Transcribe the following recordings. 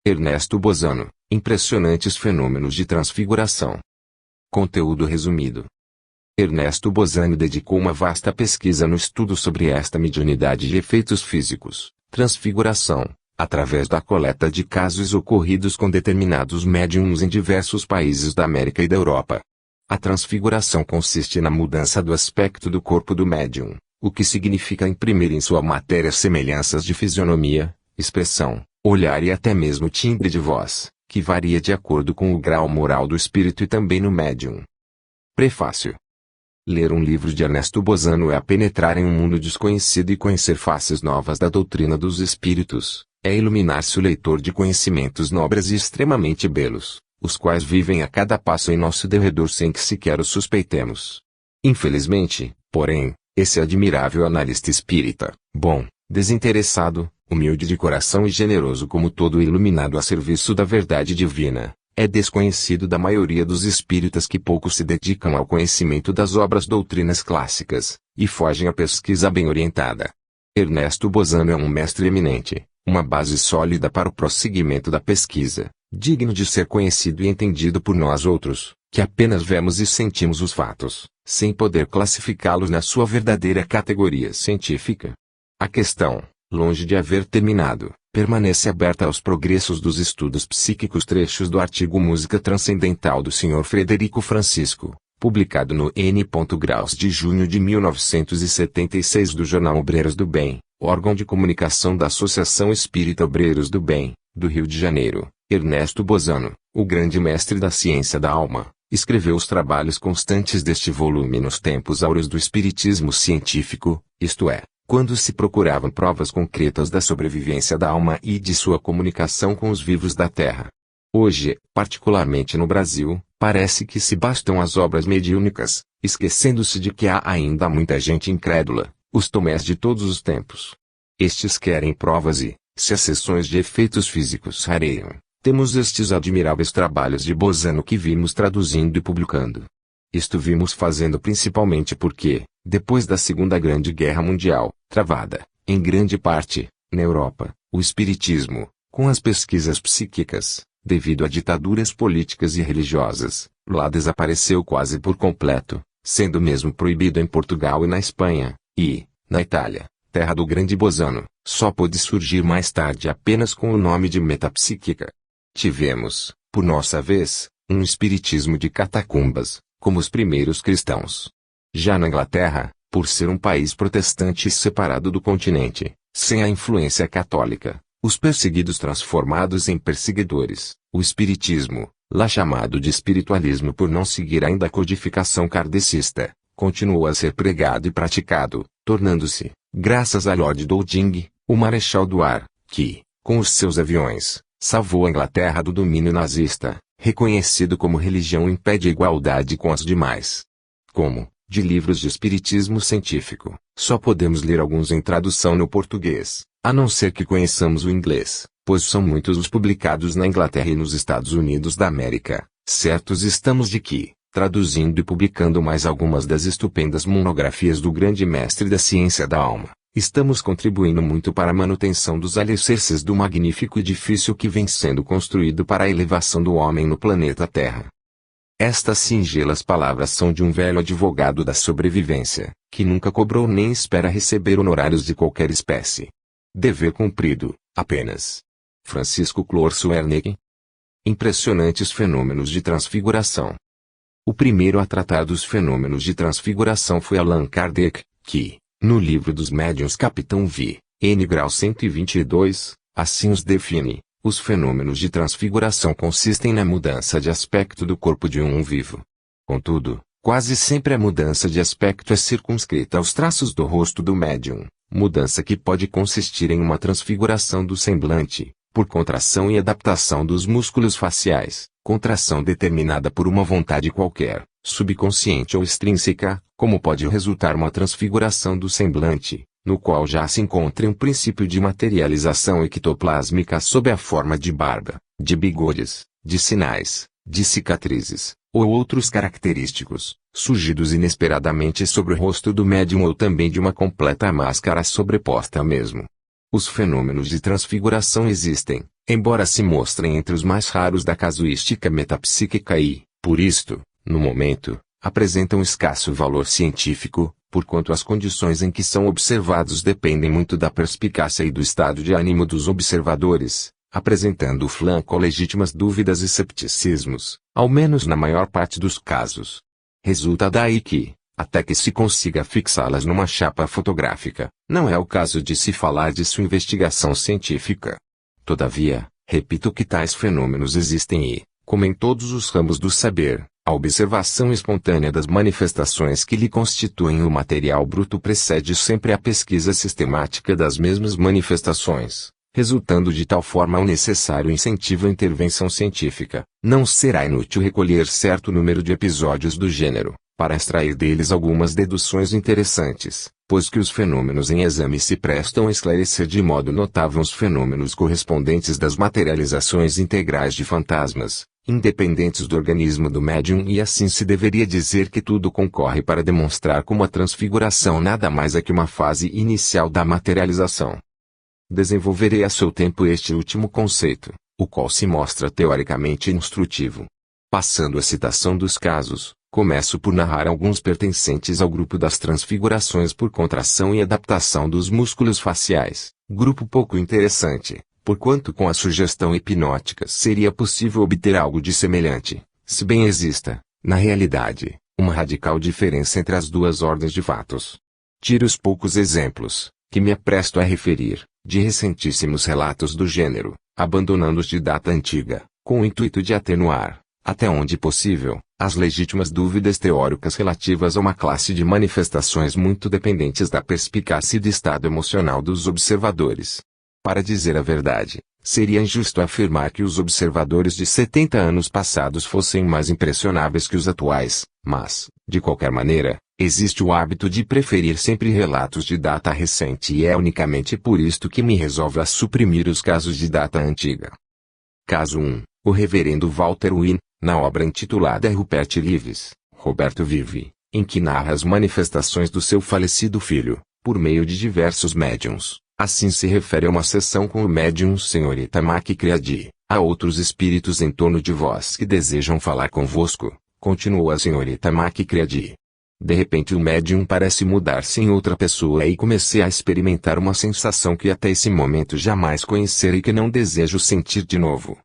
Ernesto Bozano, Impressionantes Fenômenos de Transfiguração. Conteúdo resumido. Ernesto Bozano dedicou uma vasta pesquisa no estudo sobre esta mediunidade de efeitos físicos, transfiguração, através da coleta de casos ocorridos com determinados médiums em diversos países da América e da Europa. A transfiguração consiste na mudança do aspecto do corpo do médium, o que significa imprimir em sua matéria semelhanças de fisionomia, expressão, olhar e até mesmo timbre de voz, que varia de acordo com o grau moral do espírito e também no médium. Prefácio. Ler um livro de Ernesto Bozano é penetrar em um mundo desconhecido e conhecer faces novas da doutrina dos espíritos, é iluminar-se o leitor de conhecimentos nobres e extremamente belos, os quais vivem a cada passo em nosso derredor sem que sequer os suspeitemos. Infelizmente, porém, esse admirável analista espírita, bom, desinteressado, humilde de coração e generoso como todo iluminado a serviço da verdade divina, é desconhecido da maioria dos espíritas que pouco se dedicam ao conhecimento das obras doutrinas clássicas, e fogem à pesquisa bem orientada. Ernesto Bozano é um mestre eminente, uma base sólida para o prosseguimento da pesquisa, digno de ser conhecido e entendido por nós outros, que apenas vemos e sentimos os fatos, sem poder classificá-los na sua verdadeira categoria científica. A questão, longe de haver terminado, permanece aberta aos progressos dos estudos psíquicos. Trechos do artigo Música Transcendental do Sr. Frederico Francisco, publicado no N. Graus de junho de 1976 do jornal Obreiros do Bem, órgão de comunicação da Associação Espírita Obreiros do Bem, do Rio de Janeiro. Ernesto Bozano, o grande mestre da ciência da alma, escreveu os trabalhos constantes deste volume nos tempos áureos do espiritismo científico, isto é, quando se procuravam provas concretas da sobrevivência da alma e de sua comunicação com os vivos da Terra. Hoje, particularmente no Brasil, parece que se bastam as obras mediúnicas, esquecendo-se de que há ainda muita gente incrédula, os tomés de todos os tempos. Estes querem provas e, se as sessões de efeitos físicos rareiam, temos estes admiráveis trabalhos de Bozano que vimos traduzindo e publicando. Isto vimos fazendo principalmente porque, depois da Segunda Grande Guerra Mundial, travada, em grande parte, na Europa, o espiritismo, com as pesquisas psíquicas, devido a ditaduras políticas e religiosas, lá desapareceu quase por completo, sendo mesmo proibido em Portugal e na Espanha, e, na Itália, terra do grande Bozano, só pôde surgir mais tarde apenas com o nome de metapsíquica. Tivemos, por nossa vez, um espiritismo de catacumbas, como os primeiros cristãos. Já na Inglaterra, por ser um país protestante e separado do continente, sem a influência católica, os perseguidos transformados em perseguidores, o espiritismo, lá chamado de espiritualismo por não seguir ainda a codificação kardecista, continuou a ser pregado e praticado, tornando-se, graças a Lord Dowding, o marechal do ar, que, com os seus aviões, salvou a Inglaterra do domínio nazista, reconhecido como religião em pé de igualdade com as demais. Como, de livros de espiritismo científico, só podemos ler alguns em tradução no português, a não ser que conheçamos o inglês, pois são muitos os publicados na Inglaterra e nos Estados Unidos da América. Certos estamos de que, traduzindo e publicando mais algumas das estupendas monografias do grande mestre da ciência da alma, estamos contribuindo muito para a manutenção dos alicerces do magnífico edifício que vem sendo construído para a elevação do homem no planeta Terra. Estas singelas palavras são de um velho advogado da sobrevivência, que nunca cobrou nem espera receber honorários de qualquer espécie. Dever cumprido, apenas. Francisco Clorso Werneck. Impressionantes fenômenos de transfiguração. O primeiro a tratar dos fenômenos de transfiguração foi Allan Kardec, que, no livro dos Médiuns Capitão V, N. Grau 122, assim os define. Os fenômenos de transfiguração consistem na mudança de aspecto do corpo de um vivo. Contudo, quase sempre a mudança de aspecto é circunscrita aos traços do rosto do médium, mudança que pode consistir em uma transfiguração do semblante, por contração e adaptação dos músculos faciais, contração determinada por uma vontade qualquer, subconsciente ou extrínseca, como pode resultar uma transfiguração do semblante, no qual já se encontra um princípio de materialização ectoplásmica sob a forma de barba, de bigodes, de sinais, de cicatrizes, ou outros característicos, surgidos inesperadamente sobre o rosto do médium ou também de uma completa máscara sobreposta ao mesmo. Os fenômenos de transfiguração existem, embora se mostrem entre os mais raros da casuística metapsíquica e, por isto, no momento, apresentam escasso valor científico, porquanto as condições em que são observados dependem muito da perspicácia e do estado de ânimo dos observadores, apresentando o flanco a legítimas dúvidas e cepticismos, ao menos na maior parte dos casos. Resulta daí que, até que se consiga fixá-las numa chapa fotográfica, não é o caso de se falar de sua investigação científica. Todavia, repito que tais fenômenos existem e, como em todos os ramos do saber, a observação espontânea das manifestações que lhe constituem o material bruto precede sempre a pesquisa sistemática das mesmas manifestações, resultando de tal forma o necessário incentivo à intervenção científica. Não será inútil recolher certo número de episódios do gênero, para extrair deles algumas deduções interessantes, pois que os fenômenos em exame se prestam a esclarecer de modo notável os fenômenos correspondentes das materializações integrais de fantasmas, independentes do organismo do médium, e assim se deveria dizer que tudo concorre para demonstrar como a transfiguração nada mais é que uma fase inicial da materialização. Desenvolverei a seu tempo este último conceito, o qual se mostra teoricamente instrutivo. Passando a citação dos casos, começo por narrar alguns pertencentes ao grupo das transfigurações por contração e adaptação dos músculos faciais, grupo pouco interessante, porquanto com a sugestão hipnótica seria possível obter algo de semelhante, se bem exista, na realidade, uma radical diferença entre as duas ordens de fatos. Tiro os poucos exemplos, que me apresto a referir, de recentíssimos relatos do gênero, abandonando os de data antiga, com o intuito de atenuar, até onde possível, as legítimas dúvidas teóricas relativas a uma classe de manifestações muito dependentes da perspicácia e do estado emocional dos observadores. Para dizer a verdade, seria injusto afirmar que os observadores de 70 anos passados fossem mais impressionáveis que os atuais, mas, de qualquer maneira, existe o hábito de preferir sempre relatos de data recente, e é unicamente por isto que me resolvo a suprimir os casos de data antiga. Caso 1. O reverendo Walter Wynne, na obra intitulada Rupert Lives, Roberto Vive, em que narra as manifestações do seu falecido filho, por meio de diversos médiuns. Assim se refere a uma sessão com o médium Senhorita Macri-Cready, a outros espíritos em torno de vós que desejam falar convosco, continuou a Senhorita Macri-Cready. De repente o médium parece mudar-se em outra pessoa e comecei a experimentar uma sensação que até esse momento jamais conhecera e que não desejo sentir de novo.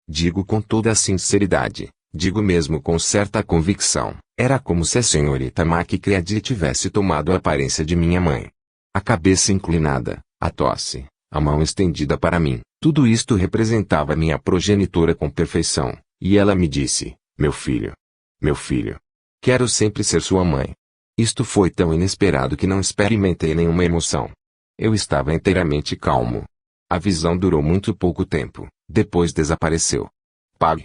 Digo com toda a sinceridade, digo mesmo com certa convicção, era como se a Senhorita Macri-Cready tivesse tomado a aparência de minha mãe. A cabeça inclinada, a tosse, a mão estendida para mim, tudo isto representava minha progenitora com perfeição, e ela me disse, meu filho, quero sempre ser sua mãe. Isto foi tão inesperado que não experimentei nenhuma emoção. Eu estava inteiramente calmo. A visão durou muito pouco tempo, depois desapareceu. Pag.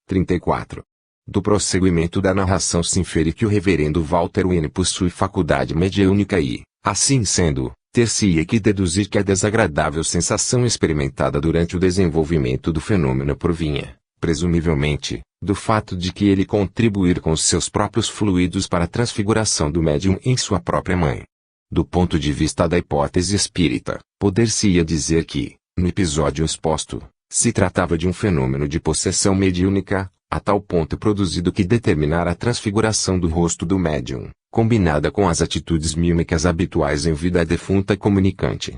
34. Do prosseguimento da narração se infere que o reverendo Walter Wynne possui faculdade mediúnica e, assim sendo, ter-se-ia que deduzir que a desagradável sensação experimentada durante o desenvolvimento do fenômeno provinha, presumivelmente, do fato de que ele contribuir com os seus próprios fluidos para a transfiguração do médium em sua própria mãe. Do ponto de vista da hipótese espírita, poder-se-ia dizer que, no episódio exposto, se tratava de um fenômeno de possessão mediúnica, a tal ponto produzido que determinar a transfiguração do rosto do médium, combinada com as atitudes mímicas habituais em vida defunta comunicante.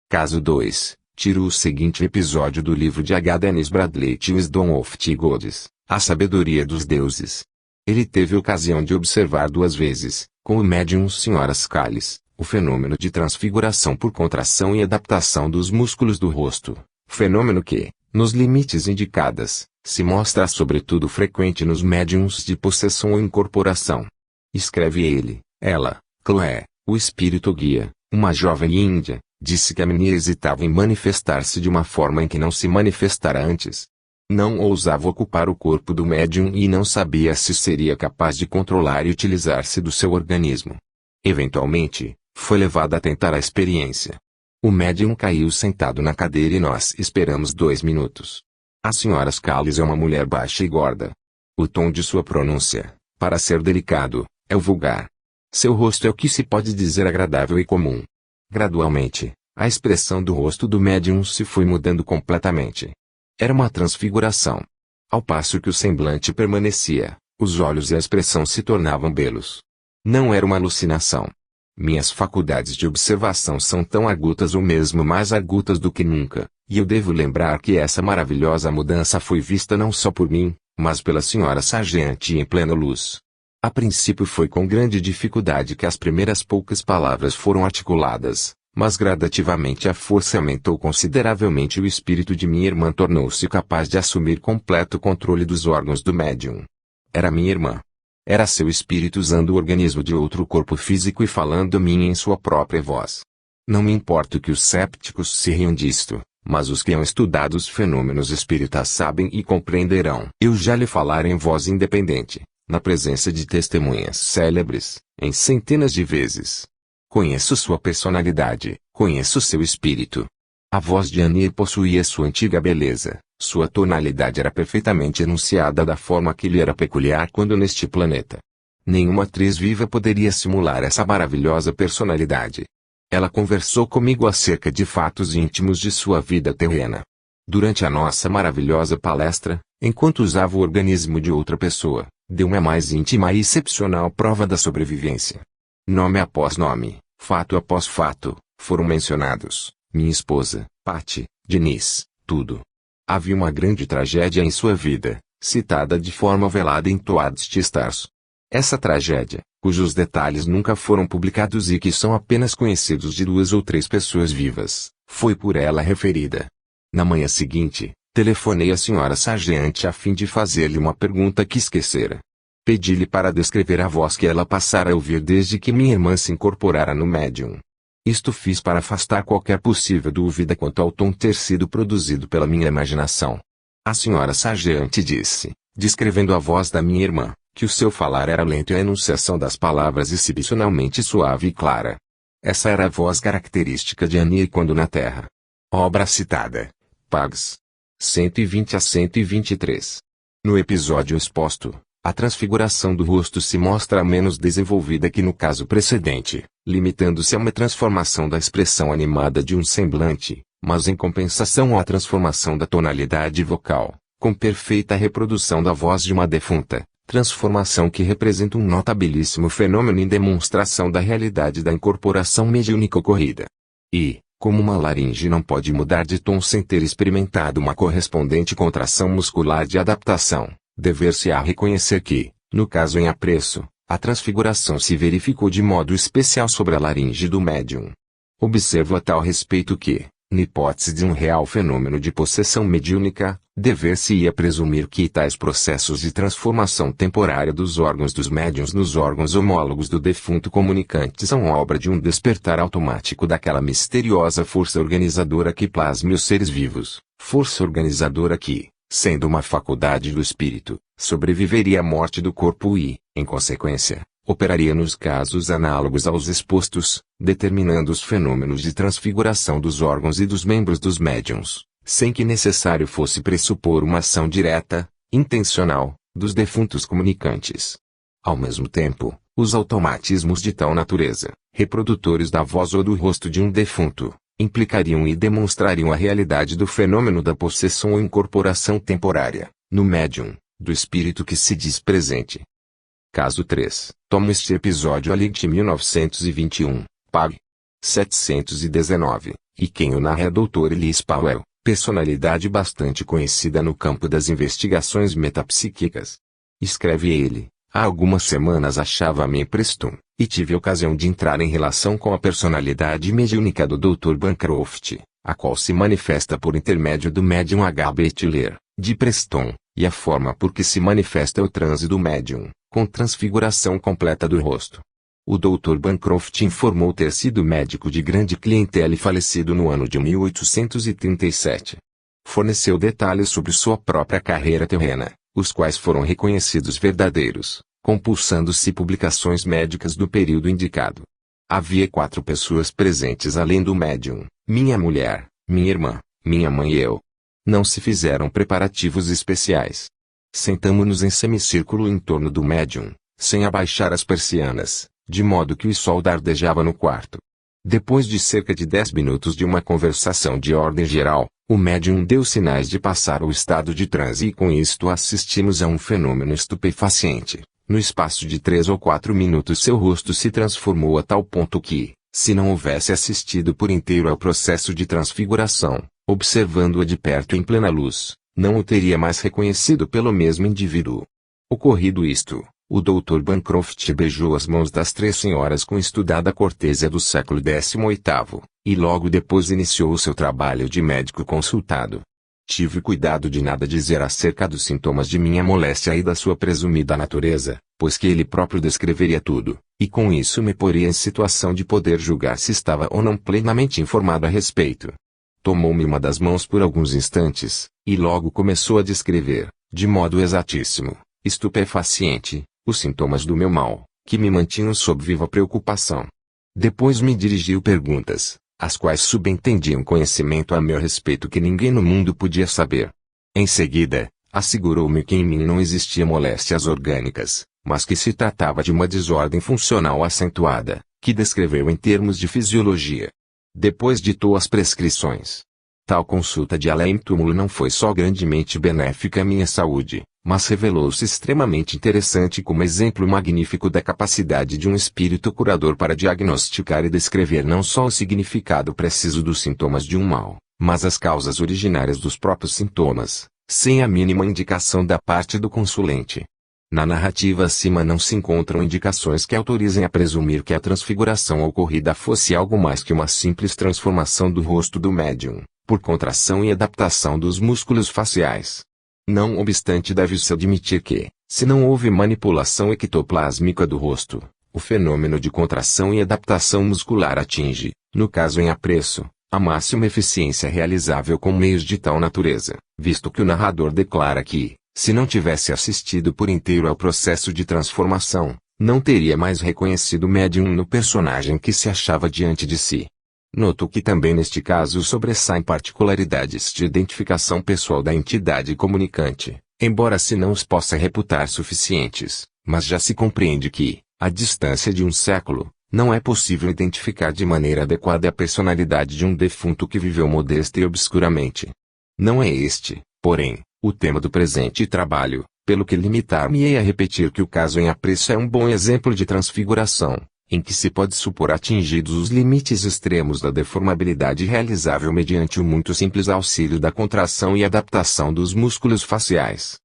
Caso 2. Tiro o seguinte episódio do livro de H. Dennis Bradley Wisdom of the Gods, A Sabedoria dos Deuses. Ele teve ocasião de observar 2 vezes, com o médium Sra. Scales, o fenômeno de transfiguração por contração e adaptação dos músculos do rosto, fenômeno que, nos limites indicadas, se mostra sobretudo frequente nos médiums de possessão ou incorporação. Escreve ele, ela, Chloé, o espírito guia, uma jovem índia, disse que a menina hesitava em manifestar-se de uma forma em que não se manifestara antes. Não ousava ocupar o corpo do médium e não sabia se seria capaz de controlar e utilizar-se do seu organismo. Eventualmente, foi levada a tentar a experiência. O médium caiu sentado na cadeira e nós esperamos 2 minutos. A Sra. Scales é uma mulher baixa e gorda. O tom de sua pronúncia, para ser delicado, é o vulgar. Seu rosto é o que se pode dizer agradável e comum. Gradualmente, a expressão do rosto do médium se foi mudando completamente. Era uma transfiguração. Ao passo que o semblante permanecia, os olhos e a expressão se tornavam belos. Não era uma alucinação. Minhas faculdades de observação são tão agudas ou mesmo mais agudas do que nunca, e eu devo lembrar que essa maravilhosa mudança foi vista não só por mim, mas pela senhora Sargent em plena luz. A princípio foi com grande dificuldade que as primeiras poucas palavras foram articuladas, mas gradativamente a força aumentou consideravelmente e o espírito de minha irmã tornou-se capaz de assumir completo controle dos órgãos do médium. Era minha irmã. Era seu espírito usando o organismo de outro corpo físico e falando a mim em sua própria voz. Não me importa que os cépticos se riam disto, mas os que hão estudado os fenômenos espíritas sabem e compreenderão. Eu já lhe falara em voz independente, na presença de testemunhas célebres, em centenas de vezes. Conheço sua personalidade, conheço seu espírito. A voz de Annie possuía sua antiga beleza, sua tonalidade era perfeitamente enunciada da forma que lhe era peculiar quando neste planeta. Nenhuma atriz viva poderia simular essa maravilhosa personalidade. Ela conversou comigo acerca de fatos íntimos de sua vida terrena. Durante a nossa maravilhosa palestra, enquanto usava o organismo de outra pessoa, deu-me a mais íntima e excepcional prova da sobrevivência. Nome após nome, fato após fato, foram mencionados. Minha esposa, Patty, Denise, tudo. Havia uma grande tragédia em sua vida, citada de forma velada em Toads Stars. Essa tragédia, cujos detalhes nunca foram publicados e que são apenas conhecidos de 2 ou 3 pessoas vivas, foi por ela referida. Na manhã seguinte, telefonei à senhora Sargent a fim de fazer-lhe uma pergunta que esquecera. Pedi-lhe para descrever a voz que ela passara a ouvir desde que minha irmã se incorporara no médium. Isto fiz para afastar qualquer possível dúvida quanto ao tom ter sido produzido pela minha imaginação. A senhora Sargent disse, descrevendo a voz da minha irmã, que o seu falar era lento e a enunciação das palavras excepcionalmente suave e clara. Essa era a voz característica de Annie quando na Terra. Obra citada. Pags. 120 a 123. No episódio exposto, a transfiguração do rosto se mostra menos desenvolvida que no caso precedente, limitando-se a uma transformação da expressão animada de um semblante, mas em compensação à transformação da tonalidade vocal, com perfeita reprodução da voz de uma defunta, transformação que representa um notabilíssimo fenômeno em demonstração da realidade da incorporação mediúnica ocorrida. E, como uma laringe não pode mudar de tom sem ter experimentado uma correspondente contração muscular de adaptação, dever-se-á reconhecer que, no caso em apreço, a transfiguração se verificou de modo especial sobre a laringe do médium. Observo a tal respeito que, na hipótese de um real fenômeno de possessão mediúnica, dever-se-ia presumir que tais processos de transformação temporária dos órgãos dos médiuns nos órgãos homólogos do defunto comunicante são obra de um despertar automático daquela misteriosa força organizadora que plasme os seres vivos, força organizadora que, sendo uma faculdade do espírito, sobreviveria à morte do corpo e, em consequência, operaria nos casos análogos aos expostos, determinando os fenômenos de transfiguração dos órgãos e dos membros dos médiuns, sem que necessário fosse pressupor uma ação direta, intencional, dos defuntos comunicantes. Ao mesmo tempo, os automatismos de tal natureza, reprodutores da voz ou do rosto de um defunto, implicariam e demonstrariam a realidade do fenômeno da possessão ou incorporação temporária, no médium, do espírito que se diz presente. Caso 3. Tomo este episódio a Ligt 1921, Pag. 719, e quem o narra é Dr. Ellis Powell, personalidade bastante conhecida no campo das investigações metapsíquicas. Escreve ele, há algumas semanas achava-me em Preston, e tive ocasião de entrar em relação com a personalidade mediúnica do Dr. Bancroft, a qual se manifesta por intermédio do médium H.B. Tiller, de Preston, e a forma por que se manifesta é o transe do médium, com transfiguração completa do rosto. O Dr. Bancroft informou ter sido médico de grande clientela e falecido no ano de 1837. Forneceu detalhes sobre sua própria carreira terrena, os quais foram reconhecidos verdadeiros, compulsando-se publicações médicas do período indicado. Havia 4 pessoas presentes além do médium, minha mulher, minha irmã, minha mãe e eu. Não se fizeram preparativos especiais. Sentamo-nos em semicírculo em torno do médium, sem abaixar as persianas, de modo que o sol dardejava no quarto. Depois de cerca de 10 minutos de uma conversação de ordem geral, o médium deu sinais de passar ao estado de transe e com isto assistimos a um fenômeno estupefaciente. No espaço de 3 ou 4 minutos seu rosto se transformou a tal ponto que, se não houvesse assistido por inteiro ao processo de transfiguração, observando-a de perto em plena luz, não o teria mais reconhecido pelo mesmo indivíduo. Ocorrido isto, o Dr. Bancroft beijou as mãos das 3 senhoras com estudada cortesia do século XVIII, e logo depois iniciou o seu trabalho de médico consultado. Tive cuidado de nada dizer acerca dos sintomas de minha moléstia e da sua presumida natureza, pois que ele próprio descreveria tudo, e com isso me poria em situação de poder julgar se estava ou não plenamente informado a respeito. Tomou-me uma das mãos por alguns instantes, e logo começou a descrever, de modo exatíssimo, estupefaciente, os sintomas do meu mal, que me mantinham sob viva preocupação. Depois me dirigiu perguntas, as quais subentendiam conhecimento a meu respeito que ninguém no mundo podia saber. Em seguida, assegurou-me que em mim não existia moléstias orgânicas, mas que se tratava de uma desordem funcional acentuada, que descreveu em termos de fisiologia. Depois ditou as prescrições. Tal consulta de além-túmulo não foi só grandemente benéfica à minha saúde, mas revelou-se extremamente interessante como exemplo magnífico da capacidade de um espírito curador para diagnosticar e descrever não só o significado preciso dos sintomas de um mal, mas as causas originárias dos próprios sintomas, sem a mínima indicação da parte do consulente. Na narrativa acima não se encontram indicações que autorizem a presumir que a transfiguração ocorrida fosse algo mais que uma simples transformação do rosto do médium, por contração e adaptação dos músculos faciais. Não obstante, deve-se admitir que, se não houve manipulação ectoplásmica do rosto, o fenômeno de contração e adaptação muscular atinge, no caso em apreço, a máxima eficiência realizável com meios de tal natureza, visto que o narrador declara que, se não tivesse assistido por inteiro ao processo de transformação, não teria mais reconhecido o médium no personagem que se achava diante de si. Noto que também neste caso sobressaem particularidades de identificação pessoal da entidade comunicante, embora se não os possa reputar suficientes, mas já se compreende que, à distância de um século, não é possível identificar de maneira adequada a personalidade de um defunto que viveu modesta e obscuramente. Não é este, porém, o tema do presente trabalho, pelo que limitar-me-ei a repetir que o caso em apreço é um bom exemplo de transfiguração, em que se pode supor atingidos os limites extremos da deformabilidade realizável mediante o muito simples auxílio da contração e adaptação dos músculos faciais.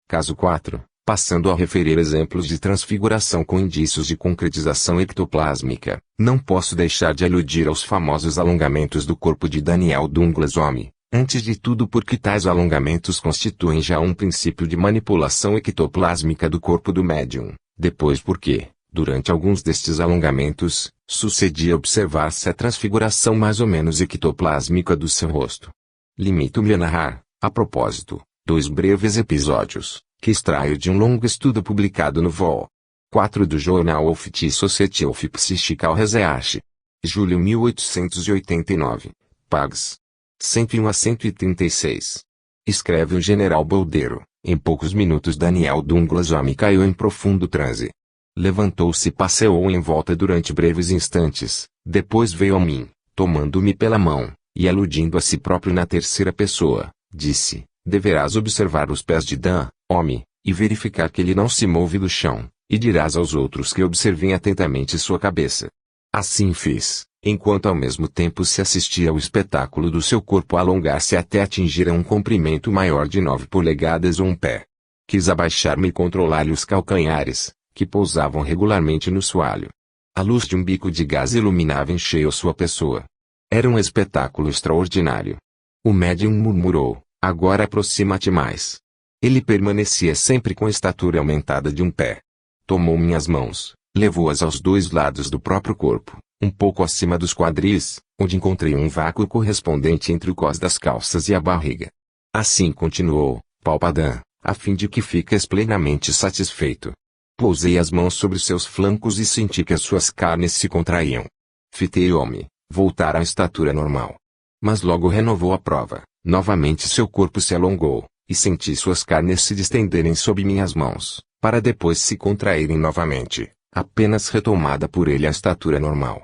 Caso 4. Passando a referir exemplos de transfiguração com indícios de concretização ectoplásmica, não posso deixar de aludir aos famosos alongamentos do corpo de Daniel Douglas Home. Antes de tudo porque tais alongamentos constituem já um princípio de manipulação ectoplásmica do corpo do médium, depois porque, durante alguns destes alongamentos, sucedia observar-se a transfiguração mais ou menos ectoplásmica do seu rosto. Limito-me a narrar, a propósito, 2 breves episódios, que extraio de um longo estudo publicado no Vol. 4 do Journal of the Society of Psychical Research. Julho 1889. Pags. 101 a 136. Escreve o general Boldeiro. Em poucos minutos Daniel Douglas Home caiu em profundo transe. Levantou-se e passeou em volta durante breves instantes, depois veio a mim, tomando-me pela mão, e aludindo a si próprio na terceira pessoa, disse, deverás observar os pés de Dan, Home, e verificar que ele não se move do chão, e dirás aos outros que observem atentamente sua cabeça. Assim fiz, enquanto ao mesmo tempo se assistia ao espetáculo do seu corpo alongar-se até atingir a um comprimento maior de 9 polegadas ou um pé. Quis abaixar-me e controlar-lhe os calcanhares, que pousavam regularmente no soalho. A luz de um bico de gás iluminava em cheio sua pessoa. Era um espetáculo extraordinário. O médium murmurou, agora aproxima-te mais. Ele permanecia sempre com a estatura aumentada de um pé. Tomou minhas mãos, levou-as aos 2 lados do próprio corpo, um pouco acima dos quadris, onde encontrei um vácuo correspondente entre o cós das calças e a barriga. Assim continuou, palpadã, a fim de que fiques plenamente satisfeito. Pousei as mãos sobre seus flancos e senti que as suas carnes se contraíam. Fitei o homem, voltar à estatura normal. Mas logo renovou a prova, novamente seu corpo se alongou, e senti suas carnes se distenderem sob minhas mãos, para depois se contraírem novamente, apenas retomada por ele a estatura normal.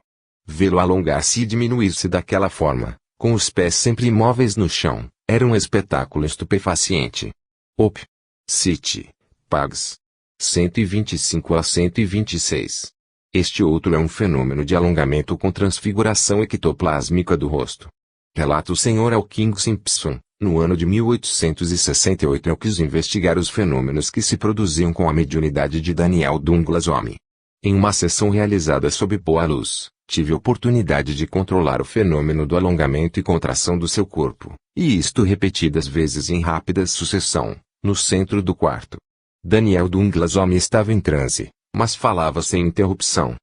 Vê-lo alongar-se e diminuir-se daquela forma, com os pés sempre imóveis no chão, era um espetáculo estupefaciente. Op. Cit. Pags. 125 a 126. Este outro é um fenômeno de alongamento com transfiguração ectoplásmica do rosto. Relata o Sr. Elking Simpson, no ano de 1868 eu quis investigar os fenômenos que se produziam com a mediunidade de Daniel Douglas Home. Em uma sessão realizada sob boa luz, tive oportunidade de controlar o fenômeno do alongamento e contração do seu corpo, e isto repetidas vezes em rápida sucessão, no centro do quarto. Daniel Douglas Home estava em transe, mas falava sem interrupção.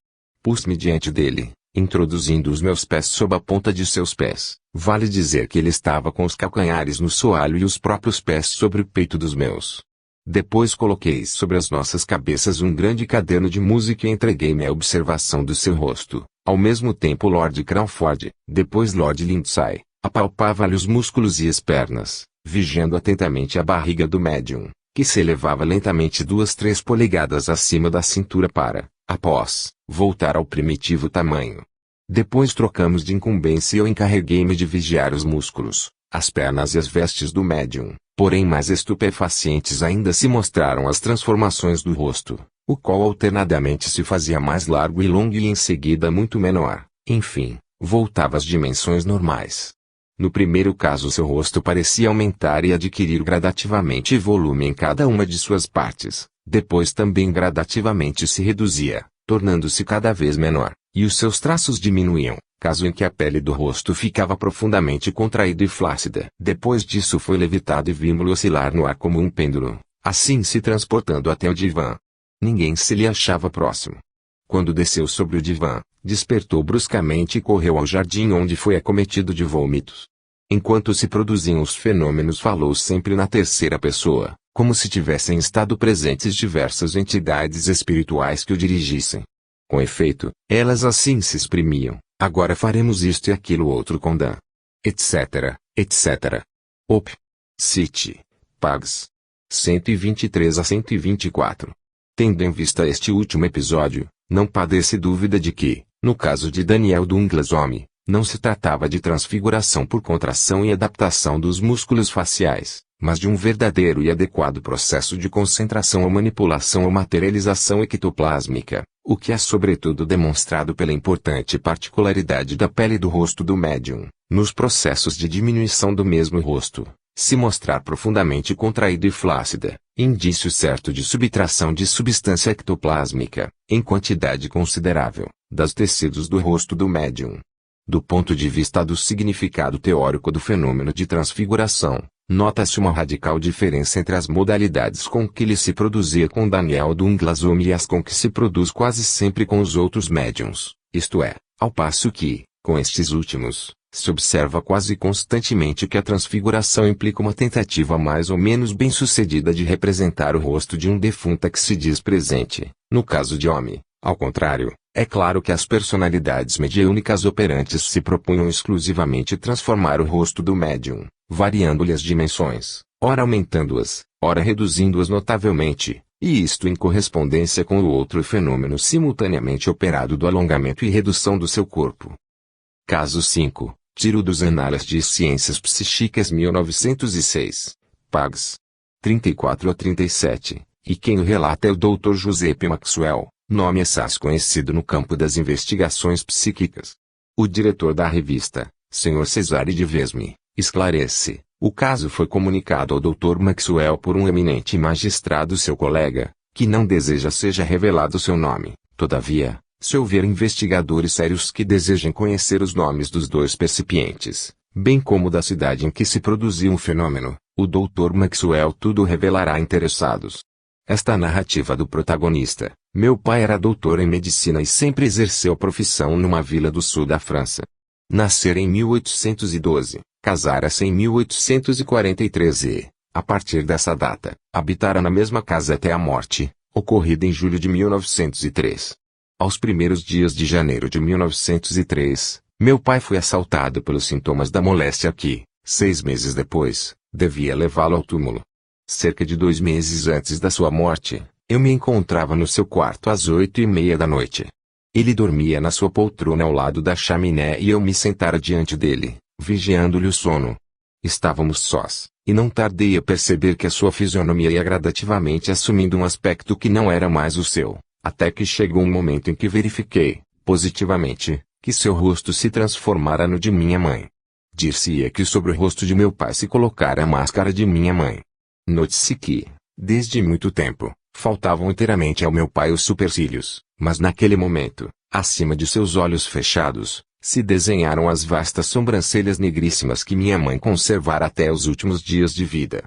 Pus-me diante dele, introduzindo os meus pés sob a ponta de seus pés. Vale dizer que ele estava com os calcanhares no soalho e os próprios pés sobre o peito dos meus. Depois coloquei sobre as nossas cabeças um grande caderno de música e entreguei-me à observação do seu rosto. Ao mesmo tempo Lord Crawford, depois Lord Lindsay, apalpava-lhe os músculos e as pernas, vigiando atentamente a barriga do médium, que se elevava lentamente 2-3 polegadas acima da cintura para, após, voltar ao primitivo tamanho. Depois trocamos de incumbência e eu encarreguei-me de vigiar os músculos, as pernas e as vestes do médium, porém mais estupefacientes ainda se mostraram as transformações do rosto, o qual alternadamente se fazia mais largo e longo e em seguida muito menor, enfim, voltava às dimensões normais. No primeiro caso seu rosto parecia aumentar e adquirir gradativamente volume em cada uma de suas partes, depois também gradativamente se reduzia, tornando-se cada vez menor, e os seus traços diminuíam, caso em que a pele do rosto ficava profundamente contraída e flácida. Depois disso foi levitado e vimos-lo oscilar no ar como um pêndulo, assim se transportando até o divã. Ninguém se lhe achava próximo. Quando desceu sobre o divã, despertou bruscamente e correu ao jardim onde foi acometido de vômitos. Enquanto se produziam os fenômenos falou sempre na terceira pessoa, como se tivessem estado presentes diversas entidades espirituais que o dirigissem. Com efeito, elas assim se exprimiam: agora faremos isto e aquilo outro com Dan. Etc, etc. Op. Cit. Pags. 123 a 124. Tendo em vista este último episódio, não padece dúvida de que, no caso de Daniel Douglas Home, não se tratava de transfiguração por contração e adaptação dos músculos faciais, mas de um verdadeiro e adequado processo de concentração ou manipulação ou materialização ectoplásmica, o que é sobretudo demonstrado pela importante particularidade da pele do rosto do médium, nos processos de diminuição do mesmo rosto, se mostrar profundamente contraído e flácida, indício certo de subtração de substância ectoplásmica, em quantidade considerável, das tecidos do rosto do médium. Do ponto de vista do significado teórico do fenômeno de transfiguração, nota-se uma radical diferença entre as modalidades com que ele se produzia com Daniel Douglas Home e as com que se produz quase sempre com os outros médiuns, isto é, ao passo que, com estes últimos, se observa quase constantemente que a transfiguração implica uma tentativa mais ou menos bem-sucedida de representar o rosto de um defunto a que se diz presente. No caso de Home, ao contrário, é claro que as personalidades mediúnicas operantes se propunham exclusivamente transformar o rosto do médium, variando-lhe as dimensões, ora aumentando-as, ora reduzindo-as notavelmente, e isto em correspondência com o outro fenômeno simultaneamente operado do alongamento e redução do seu corpo. Caso 5. Tiro dos Anais de Ciências Psíquicas 1906. Pags. 34 a 37. E quem o relata é o Dr. Joseph Maxwell, nome assaz conhecido no campo das investigações psíquicas. O diretor da revista, Sr. Cesare de Vesme, esclarece: o caso foi comunicado ao Dr. Maxwell por um eminente magistrado seu colega, que não deseja seja revelado seu nome. Todavia, se houver investigadores sérios que desejem conhecer os nomes dos dois percipientes, bem como da cidade em que se produziu o fenômeno, o Dr. Maxwell tudo revelará a interessados. Esta narrativa do protagonista: meu pai era doutor em medicina e sempre exerceu a profissão numa vila do sul da França. Nascera em 1812, casara-se em 1843 e, a partir dessa data, habitara na mesma casa até a morte, ocorrida em julho de 1903. Aos primeiros dias de janeiro de 1903, meu pai foi assaltado pelos sintomas da moléstia que, 6 meses depois, devia levá-lo ao túmulo. Cerca de 2 meses antes da sua morte, eu me encontrava no seu quarto às 8:30 da noite. Ele dormia na sua poltrona ao lado da chaminé e eu me sentara diante dele, vigiando-lhe o sono. Estávamos sós, e não tardei a perceber que a sua fisionomia ia gradativamente assumindo um aspecto que não era mais o seu, até que chegou um momento em que verifiquei, positivamente, que seu rosto se transformara no de minha mãe. Dir-se-ia que sobre o rosto de meu pai se colocara a máscara de minha mãe. Note-se que, desde muito tempo, faltavam inteiramente ao meu pai os supercílios, mas naquele momento, acima de seus olhos fechados, se desenharam as vastas sobrancelhas negríssimas que minha mãe conservara até os últimos dias de vida.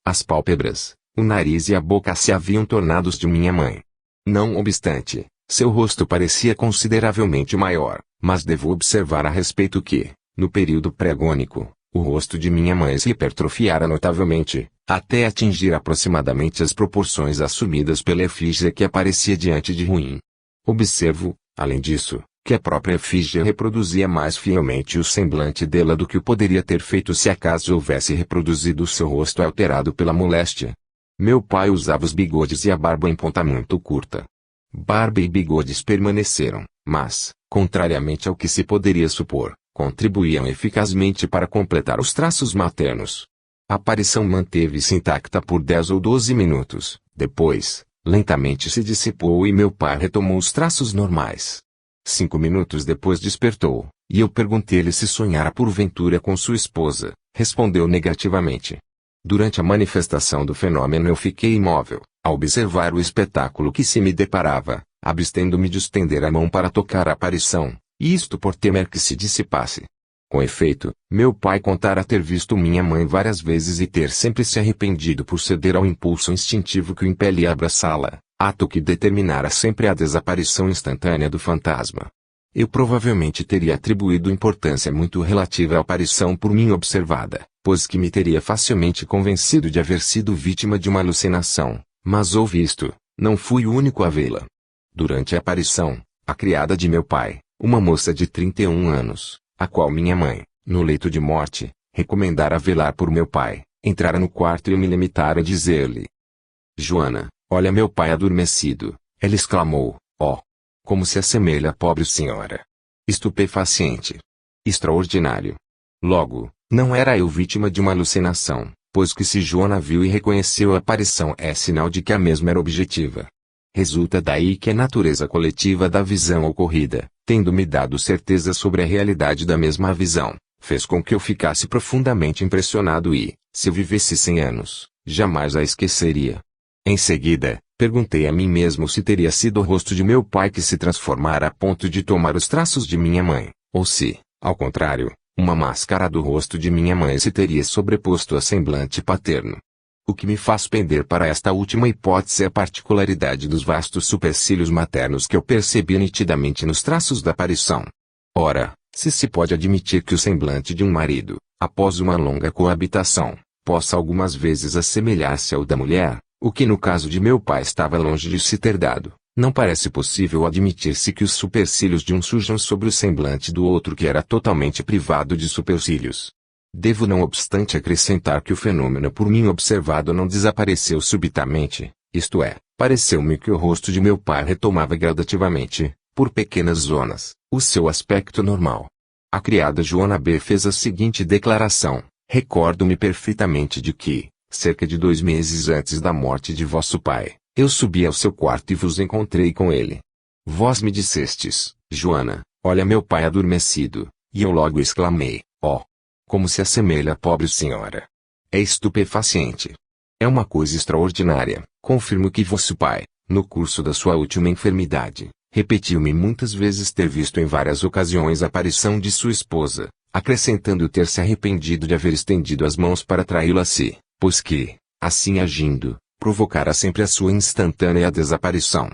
As pálpebras, o nariz e a boca se haviam tornado os de minha mãe. Não obstante, seu rosto parecia consideravelmente maior, mas devo observar a respeito que, no período pré-agônico, o rosto de minha mãe se hipertrofiara notavelmente, até atingir aproximadamente as proporções assumidas pela efígie que aparecia diante de ruim. Observo, além disso, que a própria efígie reproduzia mais fielmente o semblante dela do que o poderia ter feito se acaso houvesse reproduzido o seu rosto alterado pela moléstia. Meu pai usava os bigodes e a barba em ponta muito curta. Barba e bigodes permaneceram, mas, contrariamente ao que se poderia supor, contribuíam eficazmente para completar os traços maternos. A aparição manteve-se intacta por 10 ou 12 minutos, depois, lentamente se dissipou e meu pai retomou os traços normais. 5 minutos depois despertou, e eu perguntei-lhe se sonhara porventura com sua esposa. Respondeu negativamente. Durante a manifestação do fenômeno eu fiquei imóvel, a observar o espetáculo que se me deparava, abstendo-me de estender a mão para tocar a aparição, e isto por temer que se dissipasse. Com efeito, meu pai contara ter visto minha mãe várias vezes e ter sempre se arrependido por ceder ao impulso instintivo que o impelia a abraçá-la, ato que determinara sempre a desaparição instantânea do fantasma. Eu provavelmente teria atribuído importância muito relativa à aparição por mim observada, pois que me teria facilmente convencido de haver sido vítima de uma alucinação, mas ouvi isto, não fui o único a vê-la. Durante a aparição, a criada de meu pai, uma moça de 31 anos, a qual minha mãe, no leito de morte, recomendara velar por meu pai, entrara no quarto e eu me limitara a dizer-lhe: Joana, olha meu pai adormecido. Ela exclamou: ó, como se assemelha à pobre senhora. Estupefaciente. Extraordinário. Logo, não era eu vítima de uma alucinação, pois que se Joana viu e reconheceu a aparição é sinal de que a mesma era objetiva. Resulta daí que a natureza coletiva da visão ocorrida, tendo-me dado certeza sobre a realidade da mesma visão, fez com que eu ficasse profundamente impressionado e, se vivesse 100 anos, jamais a esqueceria. Em seguida, perguntei a mim mesmo se teria sido o rosto de meu pai que se transformara a ponto de tomar os traços de minha mãe, ou se, ao contrário, uma máscara do rosto de minha mãe se teria sobreposto a semblante paterno. O que me faz pender para esta última hipótese é a particularidade dos vastos supercílios maternos que eu percebi nitidamente nos traços da aparição. Ora, se pode admitir que o semblante de um marido, após uma longa coabitação, possa algumas vezes assemelhar-se ao da mulher, o que no caso de meu pai estava longe de se ter dado, não parece possível admitir-se que os supercílios de um surjam sobre o semblante do outro que era totalmente privado de supercílios. Devo não obstante acrescentar que o fenômeno por mim observado não desapareceu subitamente, isto é, pareceu-me que o rosto de meu pai retomava gradativamente, por pequenas zonas, o seu aspecto normal. A criada Joana B. fez a seguinte declaração: recordo-me perfeitamente de que, cerca de 2 meses antes da morte de vosso pai, eu subi ao seu quarto e vos encontrei com ele. Vós me dissestes: Joana, olha meu pai adormecido, e eu logo exclamei: ó, como se assemelha à pobre senhora. É estupefaciente. É uma coisa extraordinária. Confirmo que vosso pai, no curso da sua última enfermidade, repetiu-me muitas vezes ter visto em várias ocasiões a aparição de sua esposa, acrescentando ter se arrependido de haver estendido as mãos para traí-la a si, pois que, assim agindo, provocara sempre a sua instantânea desaparição.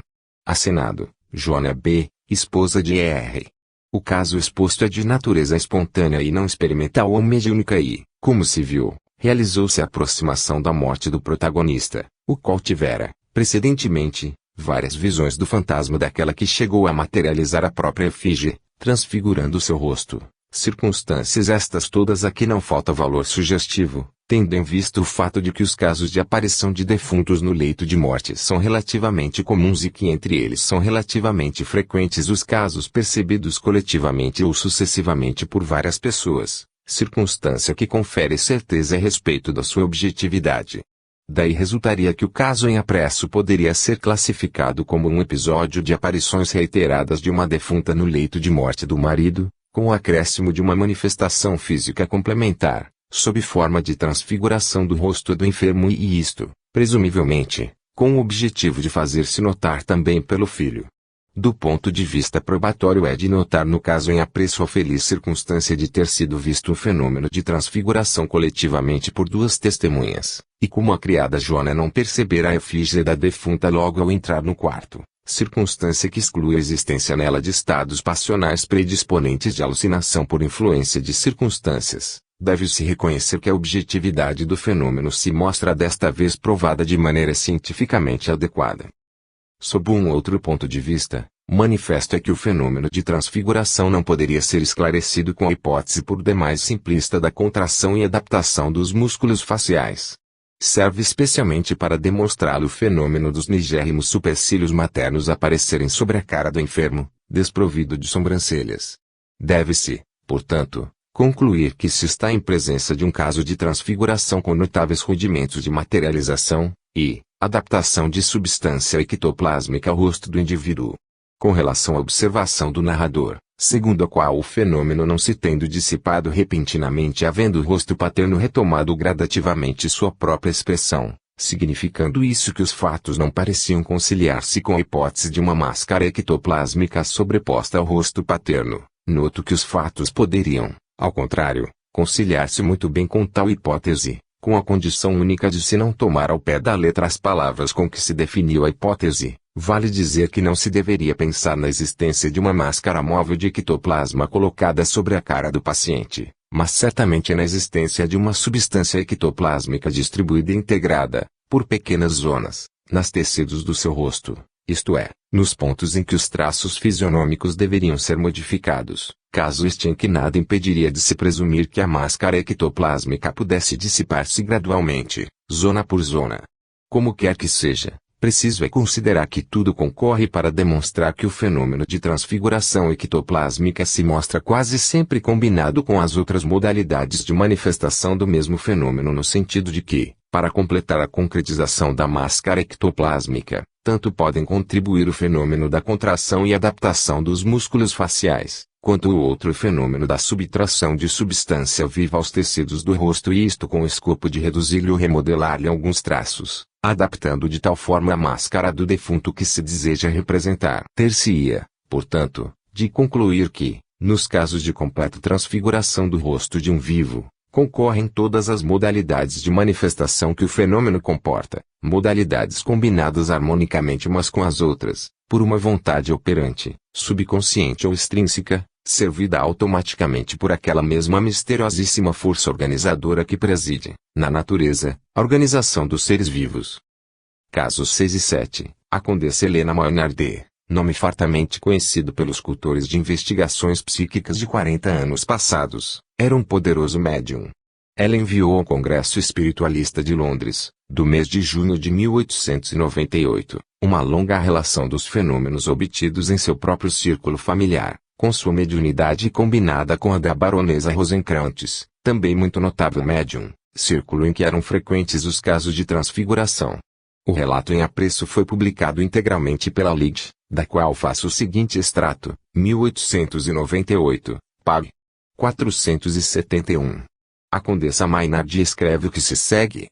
Acenado, Joana B., esposa de E.R. O caso exposto é de natureza espontânea e não experimental ou mediúnica e, como se viu, realizou-se a aproximação da morte do protagonista, o qual tivera, precedentemente, várias visões do fantasma daquela que chegou a materializar a própria efígie, transfigurando seu rosto, circunstâncias estas todas a que não falta valor sugestivo, Tendo em vista o fato de que os casos de aparição de defuntos no leito de morte são relativamente comuns e que entre eles são relativamente frequentes os casos percebidos coletivamente ou sucessivamente por várias pessoas, circunstância que confere certeza a respeito da sua objetividade. Daí resultaria que o caso em apresso poderia ser classificado como um episódio de aparições reiteradas de uma defunta no leito de morte do marido, com o acréscimo de uma manifestação física complementar, sob forma de transfiguração do rosto do enfermo e isto, presumivelmente, com o objetivo de fazer-se notar também pelo filho. Do ponto de vista probatório é de notar no caso em apreço a feliz circunstância de ter sido visto um fenômeno de transfiguração coletivamente por duas testemunhas, e como a criada Joana não percebera a efígie da defunta logo ao entrar no quarto, circunstância que exclui a existência nela de estados passionais predisponentes de alucinação por influência de circunstâncias. Deve-se reconhecer que a objetividade do fenômeno se mostra desta vez provada de maneira cientificamente adequada. Sob um outro ponto de vista, manifesto é que o fenômeno de transfiguração não poderia ser esclarecido com a hipótese por demais simplista da contração e adaptação dos músculos faciais. Serve especialmente para demonstrar o fenômeno dos nigérrimos supercílios maternos aparecerem sobre a cara do enfermo, desprovido de sobrancelhas. Deve-se, portanto, concluir que se está em presença de um caso de transfiguração com notáveis rudimentos de materialização e adaptação de substância ectoplásmica ao rosto do indivíduo. Com relação à observação do narrador, segundo a qual o fenômeno não se tendo dissipado repentinamente havendo o rosto paterno retomado gradativamente sua própria expressão, significando isso que os fatos não pareciam conciliar-se com a hipótese de uma máscara ectoplásmica sobreposta ao rosto paterno, noto que os fatos poderiam, ao contrário, conciliar-se muito bem com tal hipótese, com a condição única de se não tomar ao pé da letra as palavras com que se definiu a hipótese. Vale dizer que não se deveria pensar na existência de uma máscara móvel de ectoplasma colocada sobre a cara do paciente, mas certamente na existência de uma substância ectoplásmica distribuída e integrada, por pequenas zonas, nas tecidos do seu rosto, isto é, nos pontos em que os traços fisionômicos deveriam ser modificados, caso este em que nada impediria de se presumir que a máscara ectoplásmica pudesse dissipar-se gradualmente, zona por zona. Como quer que seja, preciso é considerar que tudo concorre para demonstrar que o fenômeno de transfiguração ectoplásmica se mostra quase sempre combinado com as outras modalidades de manifestação do mesmo fenômeno no sentido de que, para completar a concretização da máscara ectoplásmica, tanto podem contribuir o fenômeno da contração e adaptação dos músculos faciais, quanto o outro fenômeno da subtração de substância viva aos tecidos do rosto e isto com o escopo de reduzir-lhe ou remodelar-lhe alguns traços, adaptando de tal forma a máscara do defunto que se deseja representar. Ter-se-ia, portanto, de concluir que, nos casos de completa transfiguração do rosto de um vivo, concorrem todas as modalidades de manifestação que o fenômeno comporta, modalidades combinadas harmonicamente umas com as outras, por uma vontade operante, subconsciente ou extrínseca, servida automaticamente por aquela mesma misteriosíssima força organizadora que preside, na natureza, a organização dos seres vivos. Casos 6 e 7, a Condessa Helena Maynard, nome fartamente conhecido pelos cultores de investigações psíquicas de 40 anos passados, era um poderoso médium. Ela enviou ao Congresso Espiritualista de Londres, do mês de junho de 1898, uma longa relação dos fenômenos obtidos em seu próprio círculo familiar, com sua mediunidade combinada com a da baronesa Rosenkrantz, também muito notável médium, círculo em que eram frequentes os casos de transfiguração. O relato em apreço foi publicado integralmente pela Ligue, da qual faço o seguinte extrato: 1898, pág. 471. A Condessa Maynard escreve o que se segue.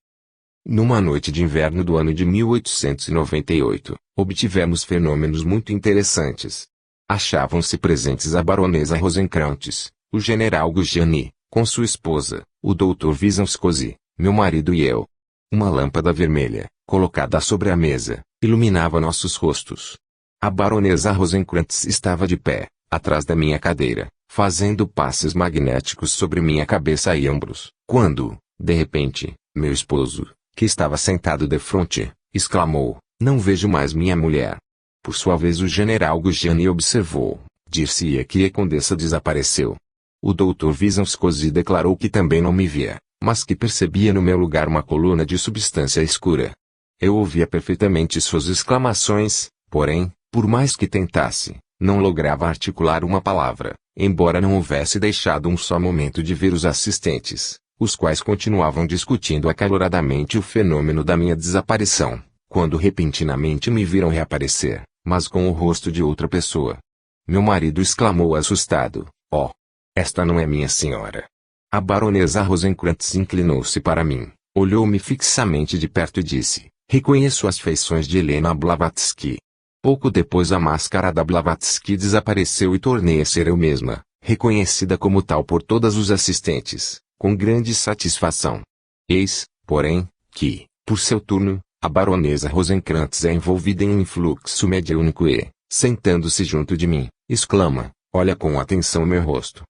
Numa noite de inverno do ano de 1898, obtivemos fenômenos muito interessantes. Achavam-se presentes a baronesa Rosenkrantz, o general Gugiani, com sua esposa, o Dr. Wisławski, meu marido e eu. Uma lâmpada vermelha, colocada sobre a mesa, iluminava nossos rostos. A baronesa Rosenkrantz estava de pé, atrás da minha cadeira, fazendo passes magnéticos sobre minha cabeça e ombros, quando, de repente, meu esposo, que estava sentado defronte, exclamou: "Não vejo mais minha mulher." Por sua vez o general Gugiani observou, dir-se-ia que a condessa desapareceu. O Dr. Wisławski declarou que também não me via, mas que percebia no meu lugar uma coluna de substância escura. Eu ouvia perfeitamente suas exclamações, porém, por mais que tentasse, não lograva articular uma palavra, embora não houvesse deixado um só momento de ver os assistentes, os quais continuavam discutindo acaloradamente o fenômeno da minha desaparição, quando repentinamente me viram reaparecer, mas com o rosto de outra pessoa. Meu marido exclamou assustado: "Oh! Esta não é minha senhora." A baronesa Rosenkrantz inclinou-se para mim, olhou-me fixamente de perto e disse: "Reconheço as feições de Helena Blavatsky." Pouco depois a máscara da Blavatsky desapareceu e tornei a ser eu mesma, reconhecida como tal por todos os assistentes, com grande satisfação. Eis, porém, que, por seu turno, a baronesa Rosenkrantz é envolvida em um influxo mediúnico e, sentando-se junto de mim, exclama: "Olha com atenção meu rosto."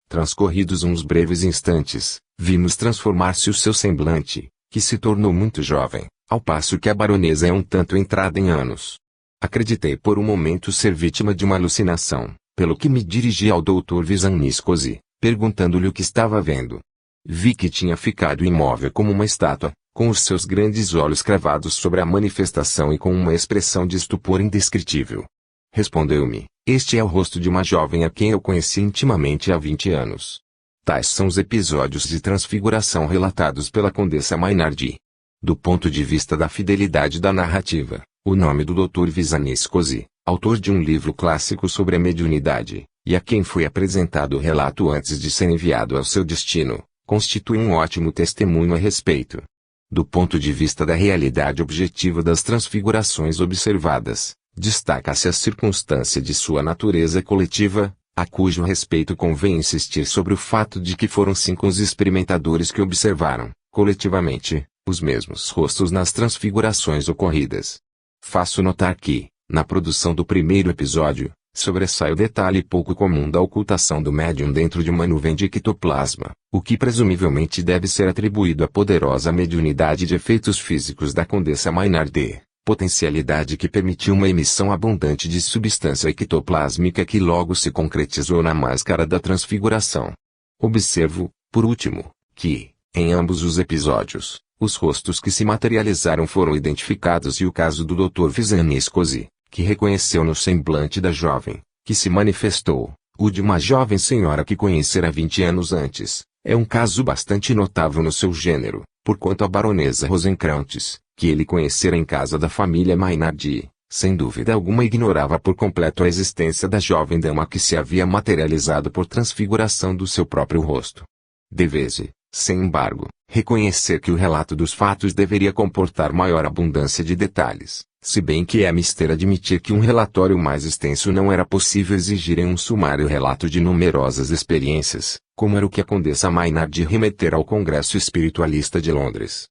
Transcorridos uns breves instantes, vimos transformar-se o seu semblante, que se tornou muito jovem, ao passo que a baronesa é um tanto entrada em anos. Acreditei por um momento ser vítima de uma alucinação, pelo que me dirigi ao Dr. Vysaniscosi, perguntando-lhe o que estava vendo. Vi que tinha ficado imóvel como uma estátua, com os seus grandes olhos cravados sobre a manifestação e com uma expressão de estupor indescritível. Respondeu-me: "Este é o rosto de uma jovem a quem eu conheci intimamente há 20 anos. Tais são os episódios de transfiguração relatados pela Condessa Mainardi." Do ponto de vista da fidelidade da narrativa, o nome do Dr. Vysaniscosi, autor de um livro clássico sobre a mediunidade, e a quem foi apresentado o relato antes de ser enviado ao seu destino, constitui um ótimo testemunho a respeito. Do ponto de vista da realidade objetiva das transfigurações observadas, destaca-se a circunstância de sua natureza coletiva, a cujo respeito convém insistir sobre o fato de que foram 5 os experimentadores que observaram, coletivamente, os mesmos rostos nas transfigurações ocorridas. Faço notar que, na produção do primeiro episódio, sobressai o detalhe pouco comum da ocultação do médium dentro de uma nuvem de ectoplasma, o que presumivelmente deve ser atribuído à poderosa mediunidade de efeitos físicos da Condessa Mainardi, potencialidade que permitiu uma emissão abundante de substância ectoplásmica que logo se concretizou na máscara da transfiguração. Observo, por último, que, em ambos os episódios, os rostos que se materializaram foram identificados e o caso do Dr. Vysaniscosi, que reconheceu no semblante da jovem, que se manifestou, o de uma jovem senhora que conhecera 20 anos antes, é um caso bastante notável no seu gênero, porquanto a baronesa Rosenkrantz, que ele conhecera em casa da família Mainardi, sem dúvida alguma ignorava por completo a existência da jovem dama que se havia materializado por transfiguração do seu próprio rosto. Devese, sem embargo, reconhecer que o relato dos fatos deveria comportar maior abundância de detalhes, se bem que é mister admitir que um relatório mais extenso não era possível exigir em um sumário relato de numerosas experiências, como era o que a Condessa Mainardi remetera ao Congresso Espiritualista de Londres.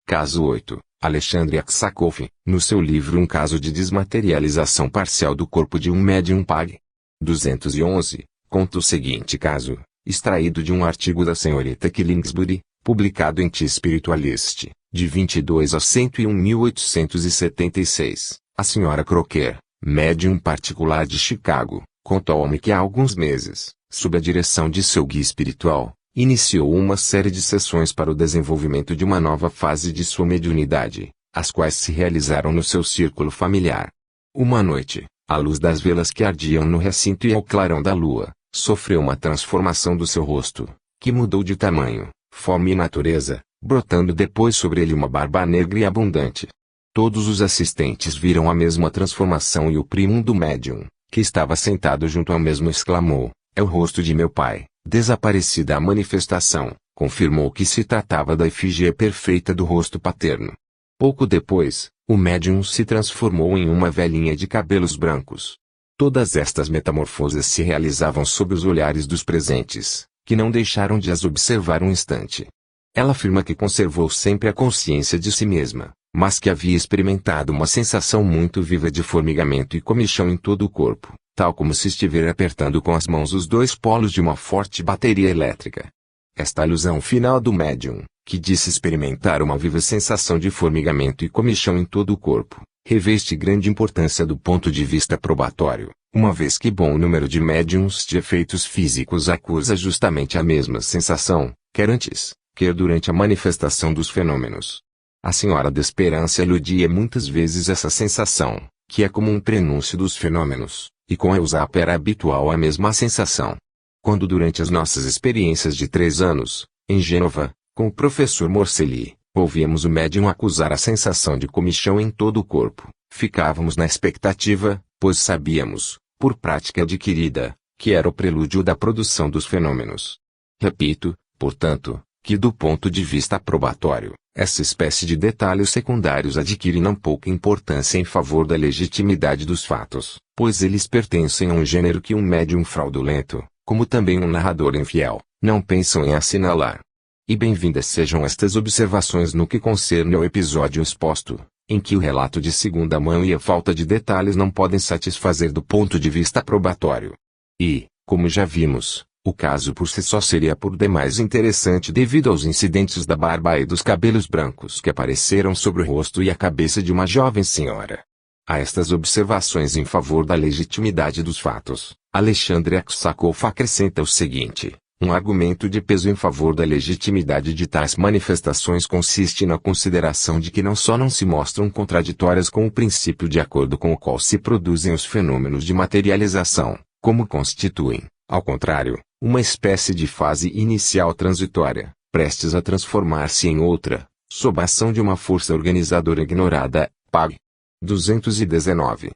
Caso 8. Alexandre Aksakoff, no seu livro Um caso de desmaterialização parcial do corpo de um médium pag. 211, conta o seguinte caso, extraído de um artigo da senhorita Killingsbury, publicado em The Spiritualist, de 22 a 101 1876. A senhora Crocker, médium particular de Chicago, contou-me que há alguns meses, sob a direção de seu guia espiritual, iniciou uma série de sessões para o desenvolvimento de uma nova fase de sua mediunidade, as quais se realizaram no seu círculo familiar. Uma noite, à luz das velas que ardiam no recinto e ao clarão da lua, sofreu uma transformação do seu rosto, que mudou de tamanho, forma e natureza, brotando depois sobre ele uma barba negra e abundante. Todos os assistentes viram a mesma transformação e o primo do médium, que estava sentado junto ao mesmo, exclamou: "É o rosto de meu pai." Desaparecida a manifestação, confirmou que se tratava da efígie perfeita do rosto paterno. Pouco depois, o médium se transformou em uma velhinha de cabelos brancos. Todas estas metamorfoses se realizavam sob os olhares dos presentes, que não deixaram de as observar um instante. Ela afirma que conservou sempre a consciência de si mesma, mas que havia experimentado uma sensação muito viva de formigamento e comichão em todo o corpo, tal como se estivesse apertando com as mãos os 2 polos de uma forte bateria elétrica. Esta alusão final do médium, que disse experimentar uma viva sensação de formigamento e comichão em todo o corpo, reveste grande importância do ponto de vista probatório, uma vez que bom número de médiums de efeitos físicos acusa justamente a mesma sensação, quer antes, quer durante a manifestação dos fenômenos. A senhora da Esperança eludia muitas vezes essa sensação, que é como um prenúncio dos fenômenos, e com Eusap era habitual a mesma sensação. Quando durante as nossas experiências de 3 anos, em Gênova, com o professor Morcelli, ouvíamos o médium acusar a sensação de comichão em todo o corpo, ficávamos na expectativa, pois sabíamos, por prática adquirida, que era o prelúdio da produção dos fenômenos. Repito, portanto, que do ponto de vista probatório, essa espécie de detalhes secundários adquire não pouca importância em favor da legitimidade dos fatos, pois eles pertencem a um gênero que um médium fraudulento, como também um narrador infiel, não pensam em assinalar. E bem-vindas sejam estas observações no que concerne ao episódio exposto, em que o relato de segunda mão e a falta de detalhes não podem satisfazer do ponto de vista probatório. E, como já vimos, o caso por si só seria por demais interessante devido aos incidentes da barba e dos cabelos brancos que apareceram sobre o rosto e a cabeça de uma jovem senhora. A estas observações em favor da legitimidade dos fatos, Alexandre Aksakov acrescenta o seguinte: um argumento de peso em favor da legitimidade de tais manifestações consiste na consideração de que não só não se mostram contraditórias com o princípio de acordo com o qual se produzem os fenômenos de materialização, como constituem, ao contrário, uma espécie de fase inicial transitória, prestes a transformar-se em outra, sob a ação de uma força organizadora ignorada, Pag. 219.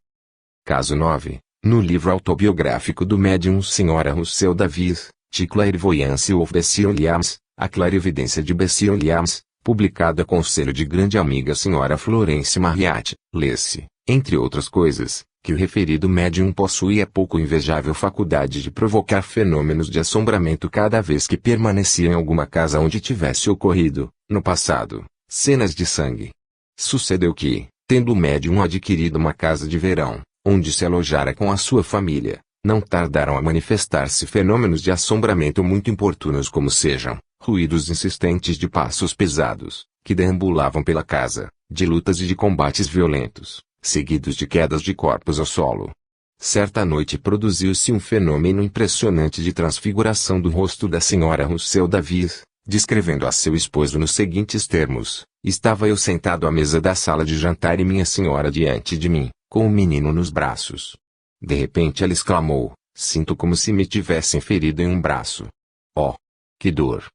Caso 9. No livro autobiográfico do médium Sra. Rousseau Davis, de Clairvoyance of Bessie Williams, A Clarividência de Bessie Williams, publicado a conselho de grande amiga Sra. Florence Marriott, lê-se, entre outras coisas, que o referido médium possui a pouco invejável faculdade de provocar fenômenos de assombramento cada vez que permanecia em alguma casa onde tivesse ocorrido, no passado, cenas de sangue. Sucedeu que, tendo o médium adquirido uma casa de verão, onde se alojara com a sua família, não tardaram a manifestar-se fenômenos de assombramento muito importunos como sejam, ruídos insistentes de passos pesados, que deambulavam pela casa, de lutas e de combates violentos, seguidos de quedas de corpos ao solo. Certa noite produziu-se um fenômeno impressionante de transfiguração do rosto da senhora Rousseau Davis, descrevendo a seu esposo nos seguintes termos: estava eu sentado à mesa da sala de jantar e minha senhora diante de mim, com o menino nos braços. De repente ela exclamou: sinto como se me tivessem ferido em um braço. Oh! Que dor!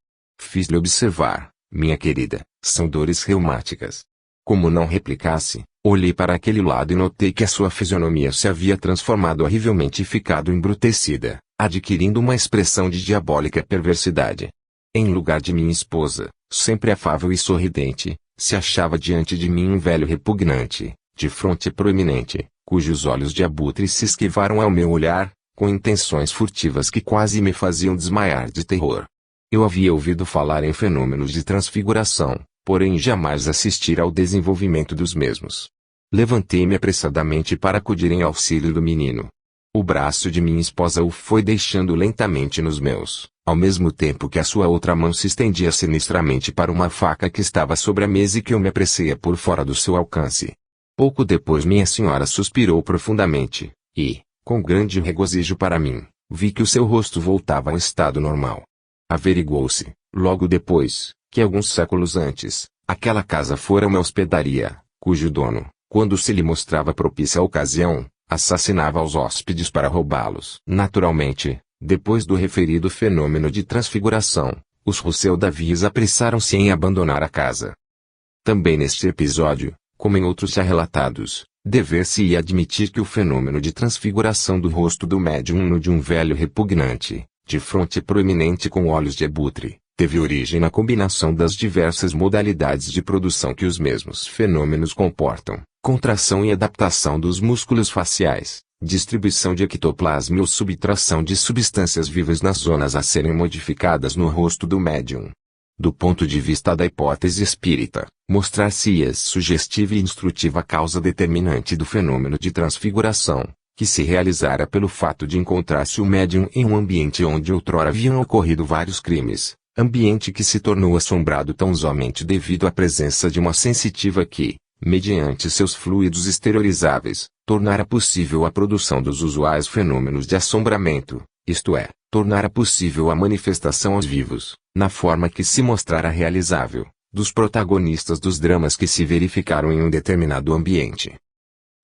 Fiz-lhe observar, minha querida, são dores reumáticas. Como não replicasse, olhei para aquele lado e notei que a sua fisionomia se havia transformado horrivelmente e ficado embrutecida, adquirindo uma expressão de diabólica perversidade. Em lugar de minha esposa, sempre afável e sorridente, se achava diante de mim um velho repugnante, de fronte proeminente, cujos olhos de abutre se esquivaram ao meu olhar, com intenções furtivas que quase me faziam desmaiar de terror. Eu havia ouvido falar em fenômenos de transfiguração, porém jamais assistir ao desenvolvimento dos mesmos. Levantei-me apressadamente para acudir em auxílio do menino. O braço de minha esposa o foi deixando lentamente nos meus, ao mesmo tempo que a sua outra mão se estendia sinistramente para uma faca que estava sobre a mesa e que eu me apressei a pôr fora do seu alcance. Pouco depois minha senhora suspirou profundamente, e, com grande regozijo para mim, vi que o seu rosto voltava ao estado normal. Averiguou-se, logo depois, que alguns séculos antes, aquela casa fora uma hospedaria, cujo dono, quando se lhe mostrava propícia a ocasião, assassinava os hóspedes para roubá-los. Naturalmente, depois do referido fenômeno de transfiguração, os Rousseau Davis apressaram-se em abandonar a casa. Também neste episódio, como em outros já relatados, dever-se-ia admitir que o fenômeno de transfiguração do rosto do médium no de um velho repugnante, de fronte proeminente com olhos de abutre, teve origem na combinação das diversas modalidades de produção que os mesmos fenômenos comportam, contração e adaptação dos músculos faciais, distribuição de ectoplasma ou subtração de substâncias vivas nas zonas a serem modificadas no rosto do médium. Do ponto de vista da hipótese espírita, mostrar-se-ia sugestiva e instrutiva a causa determinante do fenômeno de transfiguração, que se realizara pelo fato de encontrar-se o médium em um ambiente onde outrora haviam ocorrido vários crimes, ambiente que se tornou assombrado tão somente devido à presença de uma sensitiva que, mediante seus fluidos exteriorizáveis, tornara possível a produção dos usuais fenômenos de assombramento, isto é, tornara possível a manifestação aos vivos, na forma que se mostrara realizável, dos protagonistas dos dramas que se verificaram em um determinado ambiente.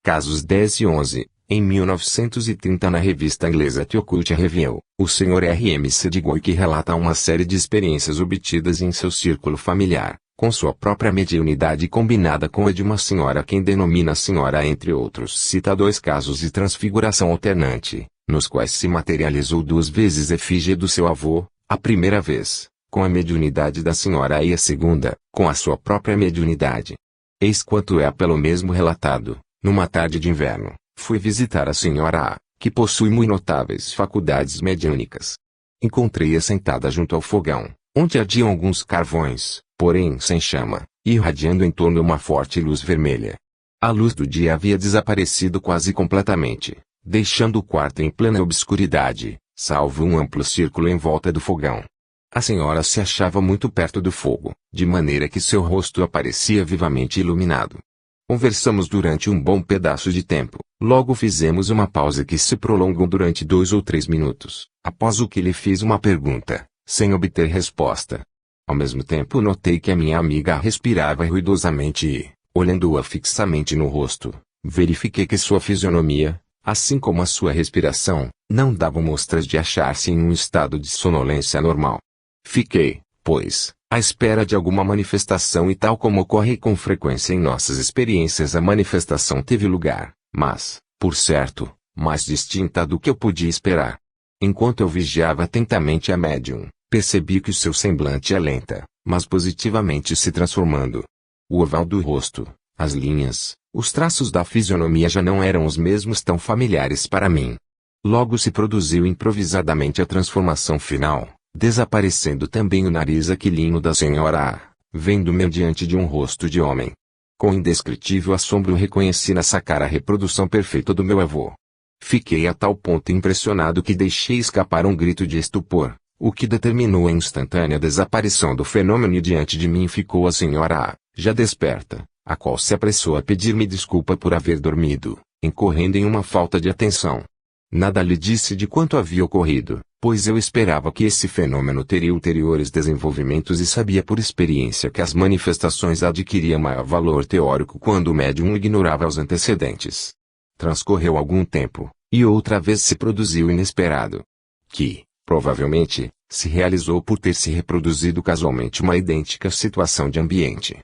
Casos 10 e 11. Em 1930 na revista inglesa The Occult Review, o Sr. R.M. Sedgwick relata uma série de experiências obtidas em seu círculo familiar, com sua própria mediunidade combinada com a de uma senhora quem denomina senhora entre outros. Cita 2 casos de transfiguração alternante, nos quais se materializou 2 vezes a efígie do seu avô, a primeira vez, com a mediunidade da senhora e a segunda, com a sua própria mediunidade. Eis quanto é pelo mesmo relatado, numa tarde de inverno. Fui visitar a senhora A, que possui muito notáveis faculdades mediúnicas. Encontrei-a sentada junto ao fogão, onde ardiam alguns carvões, porém sem chama, irradiando em torno uma forte luz vermelha. A luz do dia havia desaparecido quase completamente, deixando o quarto em plena obscuridade, salvo um amplo círculo em volta do fogão. A senhora se achava muito perto do fogo, de maneira que seu rosto aparecia vivamente iluminado. Conversamos durante um bom pedaço de tempo, logo fizemos uma pausa que se prolongou durante 2 ou 3 minutos, após o que lhe fiz uma pergunta, sem obter resposta. Ao mesmo tempo notei que a minha amiga respirava ruidosamente e, olhando-a fixamente no rosto, verifiquei que sua fisionomia, assim como a sua respiração, não davam mostras de achar-se em um estado de sonolência normal. Fiquei, pois, à espera de alguma manifestação e tal como ocorre com frequência em nossas experiências a manifestação teve lugar, mas, por certo, mais distinta do que eu podia esperar. Enquanto eu vigiava atentamente a médium, percebi que o seu semblante é lenta, mas positivamente se transformando. O oval do rosto, as linhas, os traços da fisionomia já não eram os mesmos tão familiares para mim. Logo se produziu improvisadamente a transformação final, desaparecendo também o nariz aquilino da senhora A, vendo-me diante de um rosto de homem. Com indescritível assombro reconheci nessa cara a reprodução perfeita do meu avô. Fiquei a tal ponto impressionado que deixei escapar um grito de estupor, o que determinou a instantânea desaparição do fenômeno e diante de mim ficou a senhora A, já desperta, a qual se apressou a pedir-me desculpa por haver dormido, incorrendo em uma falta de atenção. Nada lhe disse de quanto havia ocorrido, pois eu esperava que esse fenômeno teria ulteriores desenvolvimentos e sabia por experiência que as manifestações adquiriam maior valor teórico quando o médium ignorava os antecedentes. Transcorreu algum tempo, e outra vez se produziu o inesperado. Que, provavelmente, se realizou por ter se reproduzido casualmente uma idêntica situação de ambiente.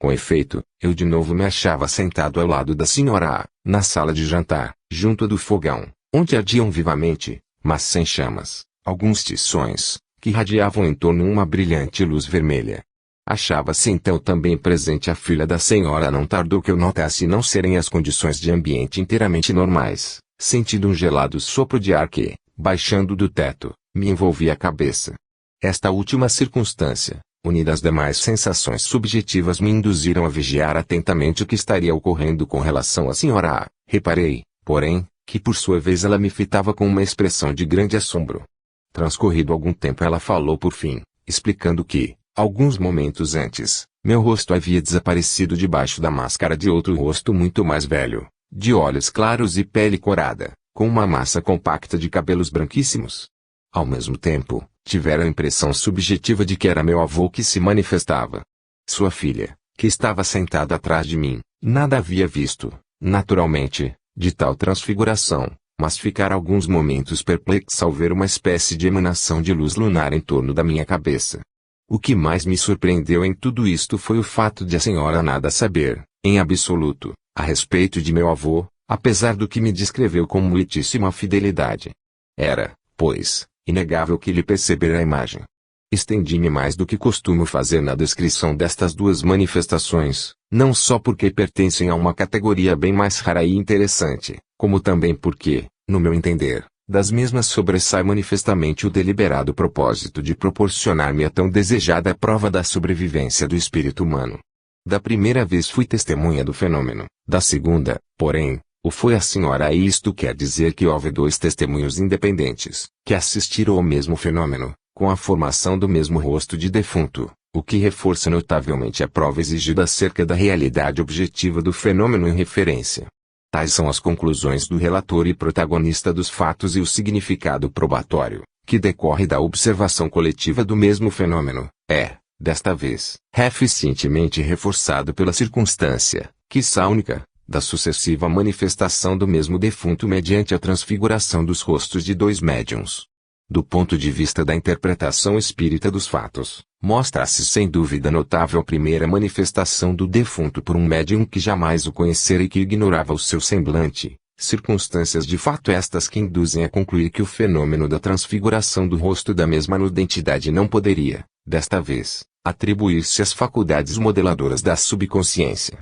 Com efeito, eu de novo me achava sentado ao lado da senhora A, na sala de jantar, junto do fogão, onde ardiam vivamente, mas sem chamas, alguns tições, que radiavam em torno uma brilhante luz vermelha. Achava-se então também presente a filha da senhora. Não tardou que eu notasse não serem as condições de ambiente inteiramente normais, sentindo um gelado sopro de ar que, baixando do teto, me envolvia a cabeça. Esta última circunstância, unida às demais sensações subjetivas, me induziram a vigiar atentamente o que estaria ocorrendo com relação à senhora A. Reparei, porém, que por sua vez ela me fitava com uma expressão de grande assombro. Transcorrido algum tempo ela falou por fim, explicando que, alguns momentos antes, meu rosto havia desaparecido debaixo da máscara de outro rosto muito mais velho, de olhos claros e pele corada, com uma massa compacta de cabelos branquíssimos. Ao mesmo tempo, tivera a impressão subjetiva de que era meu avô que se manifestava. Sua filha, que estava sentada atrás de mim, nada havia visto, naturalmente, de tal transfiguração, mas ficara alguns momentos perplexa ao ver uma espécie de emanação de luz lunar em torno da minha cabeça. O que mais me surpreendeu em tudo isto foi o fato de a senhora nada saber, em absoluto, a respeito de meu avô, apesar do que me descreveu com muitíssima fidelidade. Era, pois, inegável que lhe percebera a imagem. Estendi-me mais do que costumo fazer na descrição destas duas manifestações, não só porque pertencem a uma categoria bem mais rara e interessante, como também porque, no meu entender, das mesmas sobressai manifestamente o deliberado propósito de proporcionar-me a tão desejada prova da sobrevivência do espírito humano. Da primeira vez fui testemunha do fenômeno, da segunda, porém, o foi a senhora, e isto quer dizer que houve 2 testemunhos independentes, que assistiram ao mesmo fenômeno, com a formação do mesmo rosto de defunto, o que reforça notavelmente a prova exigida acerca da realidade objetiva do fenômeno em referência. Tais são as conclusões do relator e protagonista dos fatos e o significado probatório, que decorre da observação coletiva do mesmo fenômeno, é, desta vez, eficientemente reforçado pela circunstância, quiçá única, da sucessiva manifestação do mesmo defunto mediante a transfiguração dos rostos de dois médiuns. Do ponto de vista da interpretação espírita dos fatos, mostra-se sem dúvida notável a primeira manifestação do defunto por um médium que jamais o conhecera e que ignorava o seu semblante, circunstâncias de fato estas que induzem a concluir que o fenômeno da transfiguração do rosto da mesma nudentidade não poderia, desta vez, atribuir-se às faculdades modeladoras da subconsciência.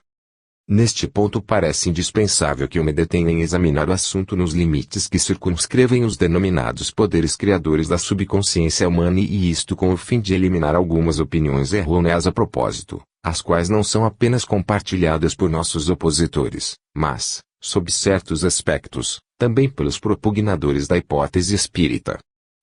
Neste ponto parece indispensável que eu me detenha em examinar o assunto nos limites que circunscrevem os denominados poderes criadores da subconsciência humana e isto com o fim de eliminar algumas opiniões errôneas a propósito, as quais não são apenas compartilhadas por nossos opositores, mas, sob certos aspectos, também pelos propugnadores da hipótese espírita.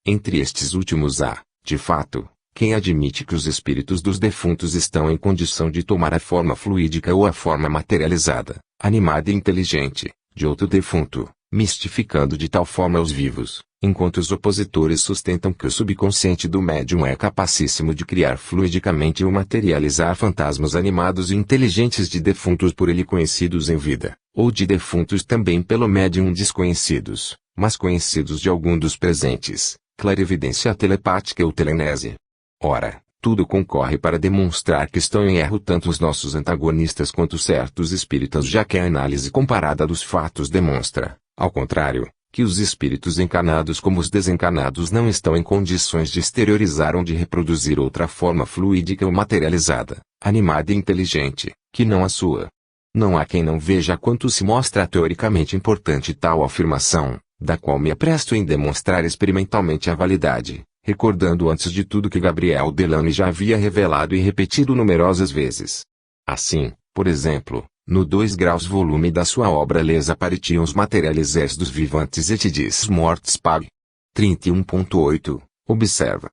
Entre estes últimos há, de fato, quem admite que os espíritos dos defuntos estão em condição de tomar a forma fluídica ou a forma materializada, animada e inteligente, de outro defunto, mistificando de tal forma os vivos, enquanto os opositores sustentam que o subconsciente do médium é capacíssimo de criar fluidicamente ou materializar fantasmas animados e inteligentes de defuntos por ele conhecidos em vida, ou de defuntos também pelo médium desconhecidos, mas conhecidos de algum dos presentes, clarividência telepática ou telenese. Ora, tudo concorre para demonstrar que estão em erro tanto os nossos antagonistas quanto certos espíritas, já que a análise comparada dos fatos demonstra, ao contrário, que os espíritos encarnados como os desencarnados não estão em condições de exteriorizar ou de reproduzir outra forma fluídica ou materializada, animada e inteligente, que não a sua. Não há quem não veja quanto se mostra teoricamente importante tal afirmação, da qual me apresto em demonstrar experimentalmente a validade, recordando antes de tudo que Gabriel Delany já havia revelado e repetido numerosas vezes. Assim, por exemplo, no 2 graus volume da sua obra Les Apparitions Materialisées dos Vivantes et des Morts pag. 31.8, observa.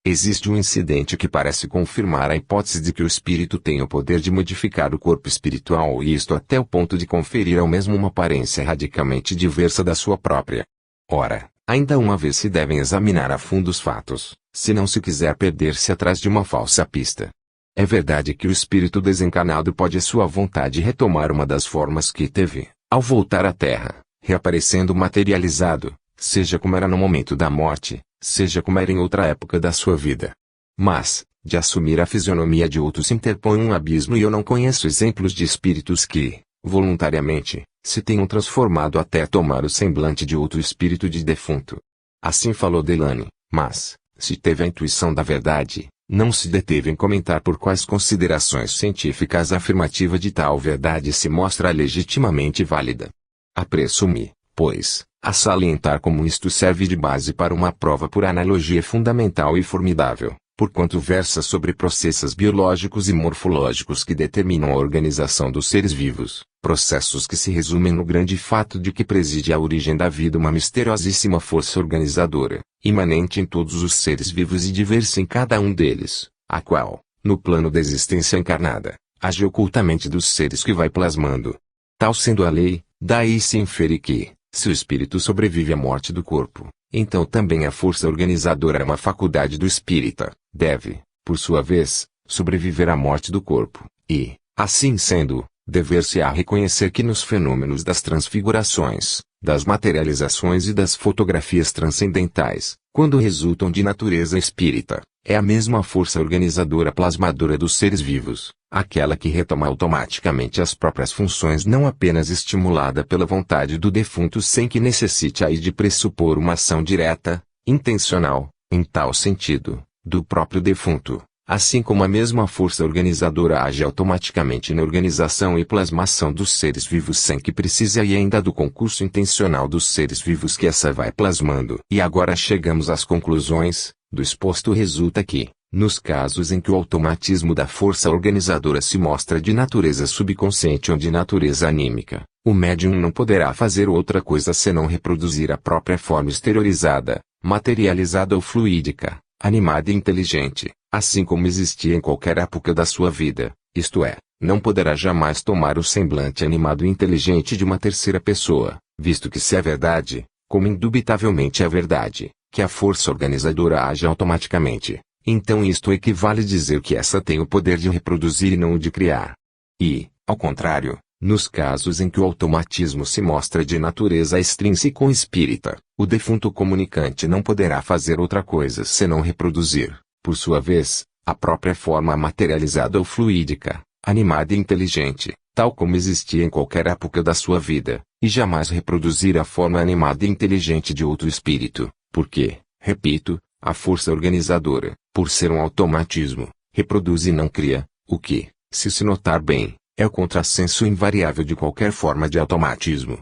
Existe um incidente que parece confirmar a hipótese de que o espírito tem o poder de modificar o corpo espiritual e isto até o ponto de conferir ao mesmo uma aparência radicalmente diversa da sua própria. Ora, ainda uma vez se devem examinar a fundo os fatos, se não se quiser perder-se atrás de uma falsa pista. É verdade que o espírito desencarnado pode à sua vontade retomar uma das formas que teve, ao voltar à Terra, reaparecendo materializado, seja como era no momento da morte, seja como era em outra época da sua vida. Mas, de assumir a fisionomia de outro se interpõe um abismo e eu não conheço exemplos de espíritos que, voluntariamente, se tenham transformado até tomar o semblante de outro espírito de defunto. Assim falou Delany, mas, se teve a intuição da verdade, não se deteve em comentar por quais considerações científicas a afirmativa de tal verdade se mostra legitimamente válida. Apresso-me, pois, a salientar como isto serve de base para uma prova por analogia fundamental e formidável, porquanto versa sobre processos biológicos e morfológicos que determinam a organização dos seres vivos, processos que se resumem no grande fato de que preside à origem da vida uma misteriosíssima força organizadora, imanente em todos os seres vivos e diversa em cada um deles, a qual, no plano da existência encarnada, age ocultamente dos seres que vai plasmando. Tal sendo a lei, daí se infere que, se o espírito sobrevive à morte do corpo, então também a força organizadora é uma faculdade do espírita, deve, por sua vez, sobreviver à morte do corpo, e, assim sendo, dever-se-á reconhecer que nos fenômenos das transfigurações, das materializações e das fotografias transcendentais, quando resultam de natureza espírita, é a mesma força organizadora plasmadora dos seres vivos, aquela que retoma automaticamente as próprias funções não apenas estimulada pela vontade do defunto sem que necessite aí de pressupor uma ação direta, intencional, em tal sentido, do próprio defunto, assim como a mesma força organizadora age automaticamente na organização e plasmação dos seres vivos sem que precise aí ainda do concurso intencional dos seres vivos que essa vai plasmando. E agora chegamos às conclusões. Do exposto resulta que, nos casos em que o automatismo da força organizadora se mostra de natureza subconsciente ou de natureza anímica, o médium não poderá fazer outra coisa senão reproduzir a própria forma exteriorizada, materializada ou fluídica, animada e inteligente, assim como existia em qualquer época da sua vida, isto é, não poderá jamais tomar o semblante animado e inteligente de uma terceira pessoa, visto que se é verdade, como indubitavelmente é verdade, que a força organizadora age automaticamente, então isto equivale a dizer que essa tem o poder de reproduzir e não o de criar. E, ao contrário, nos casos em que o automatismo se mostra de natureza extrínseca ou espírita, o defunto comunicante não poderá fazer outra coisa senão reproduzir, por sua vez, a própria forma materializada ou fluídica, animada e inteligente, tal como existia em qualquer época da sua vida, e jamais reproduzir a forma animada e inteligente de outro espírito, porque, repito, a força organizadora, por ser um automatismo, reproduz e não cria, o que, se notar bem, é o contrassenso invariável de qualquer forma de automatismo.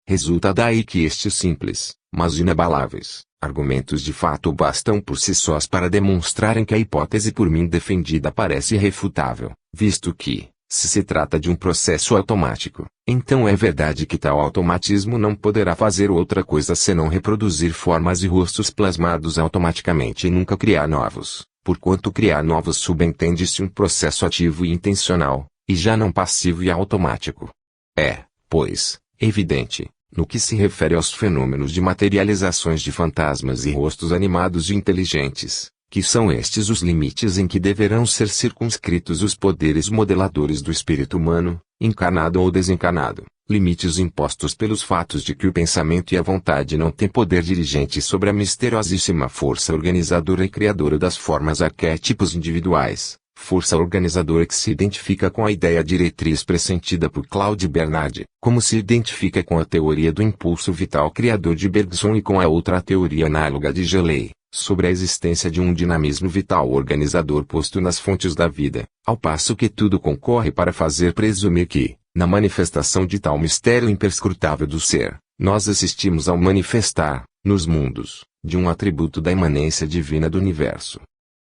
Resulta daí que estes simples, mas inabaláveis, argumentos de fato bastam por si sós para demonstrarem que a hipótese por mim defendida parece irrefutável, visto que, se trata de um processo automático, então é verdade que tal automatismo não poderá fazer outra coisa senão reproduzir formas e rostos plasmados automaticamente e nunca criar novos, porquanto criar novos subentende-se um processo ativo e intencional, e já não passivo e automático. É, pois, evidente, no que se refere aos fenômenos de materializações de fantasmas e rostos animados e inteligentes, que são estes os limites em que deverão ser circunscritos os poderes modeladores do espírito humano, encarnado ou desencarnado, limites impostos pelos fatos de que o pensamento e a vontade não têm poder dirigente sobre a misteriosíssima força organizadora e criadora das formas arquétipos individuais, força organizadora que se identifica com a ideia diretriz pressentida por Claude Bernard, como se identifica com a teoria do impulso vital criador de Bergson e com a outra teoria análoga de Gelée, sobre a existência de um dinamismo vital organizador posto nas fontes da vida, ao passo que tudo concorre para fazer presumir que, na manifestação de tal mistério imperscrutável do ser, nós assistimos ao manifestar, nos mundos, de um atributo da imanência divina do universo.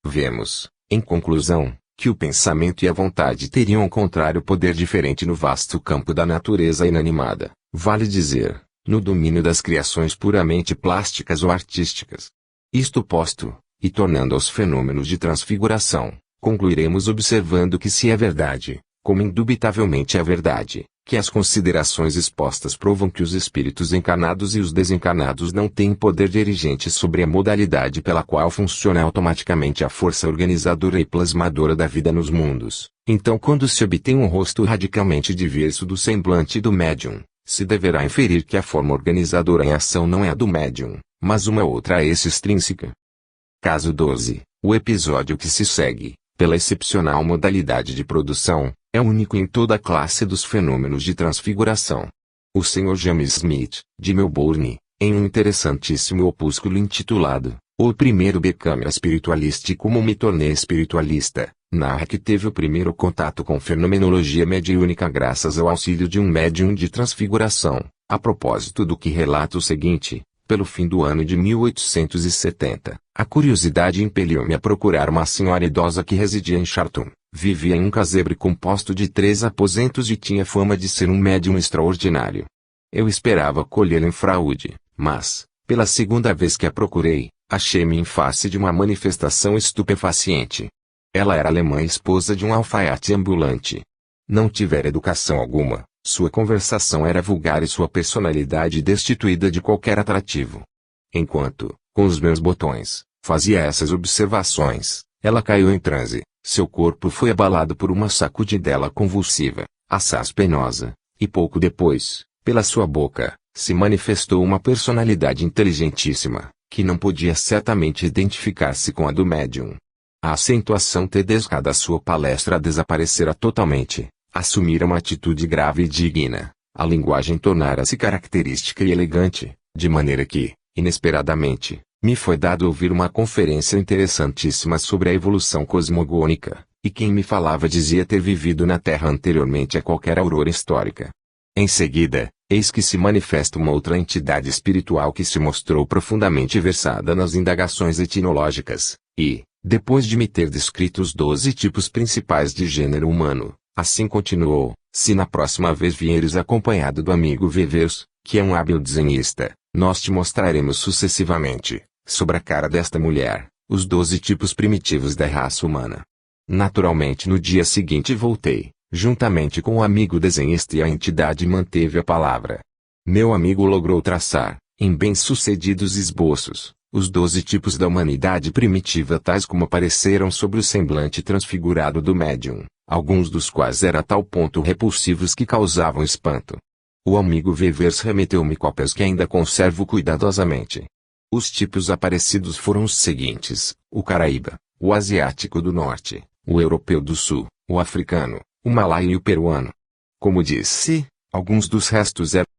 Vemos, em conclusão, que o pensamento e a vontade teriam ao contrário poder diferente no vasto campo da natureza inanimada, vale dizer, no domínio das criações puramente plásticas ou artísticas. Isto posto, e tornando aos fenômenos de transfiguração, concluiremos observando que se é verdade, como indubitavelmente é verdade, que as considerações expostas provam que os espíritos encarnados e os desencarnados não têm poder dirigente sobre a modalidade pela qual funciona automaticamente a força organizadora e plasmadora da vida nos mundos. Então, quando se obtém um rosto radicalmente diverso do semblante do médium, se deverá inferir que a forma organizadora em ação não é a do médium, mas uma outra a esse extrínseca. Caso 12. O episódio que se segue, pela excepcional modalidade de produção, é único em toda a classe dos fenômenos de transfiguração. O Sr. James Smith, de Melbourne, em um interessantíssimo opúsculo intitulado O Primeiro Became Spiritualist e Como Me Tornei Espiritualista, narra que teve o primeiro contato com fenomenologia mediúnica graças ao auxílio de um médium de transfiguração, a propósito do que relata o seguinte: pelo fim do ano de 1870, a curiosidade impeliu-me a procurar uma senhora idosa que residia em Charlton, vivia em um casebre composto de 3 aposentos e tinha fama de ser um médium extraordinário. Eu esperava colhê-la em fraude, mas, pela segunda vez que a procurei, achei-me em face de uma manifestação estupefaciente. Ela era alemã e esposa de um alfaiate ambulante. Não tivera educação alguma, sua conversação era vulgar e sua personalidade destituída de qualquer atrativo. Enquanto, com os meus botões, fazia essas observações, ela caiu em transe, seu corpo foi abalado por uma sacudidela convulsiva, assaz penosa, e pouco depois, pela sua boca, se manifestou uma personalidade inteligentíssima, que não podia certamente identificar-se com a do médium. A acentuação tedesca da sua palestra desaparecera totalmente, assumira uma atitude grave e digna, a linguagem tornara-se característica e elegante, de maneira que, inesperadamente, me foi dado ouvir uma conferência interessantíssima sobre a evolução cosmogônica, e quem me falava dizia ter vivido na Terra anteriormente a qualquer aurora histórica. Em seguida, eis que se manifesta uma outra entidade espiritual que se mostrou profundamente versada nas indagações etnológicas, e, depois de me ter descrito os 12 tipos principais de gênero humano, assim continuou: se na próxima vez vieres acompanhado do amigo Vevers, que é um hábil desenhista, nós te mostraremos sucessivamente, sobre a cara desta mulher, os 12 tipos primitivos da raça humana. Naturalmente no dia seguinte voltei, juntamente com o amigo desenhista, e a entidade manteve a palavra. Meu amigo logrou traçar, em bem-sucedidos esboços, Os 12 tipos da humanidade primitiva tais como apareceram sobre o semblante transfigurado do médium, alguns dos quais eram a tal ponto repulsivos que causavam espanto. O amigo Vevers remeteu-me cópias que ainda conservo cuidadosamente. Os tipos aparecidos foram os seguintes: o Caraíba, o Asiático do Norte, o Europeu do Sul, o Africano, o Malaio e o Peruano. Como disse, alguns dos restos eram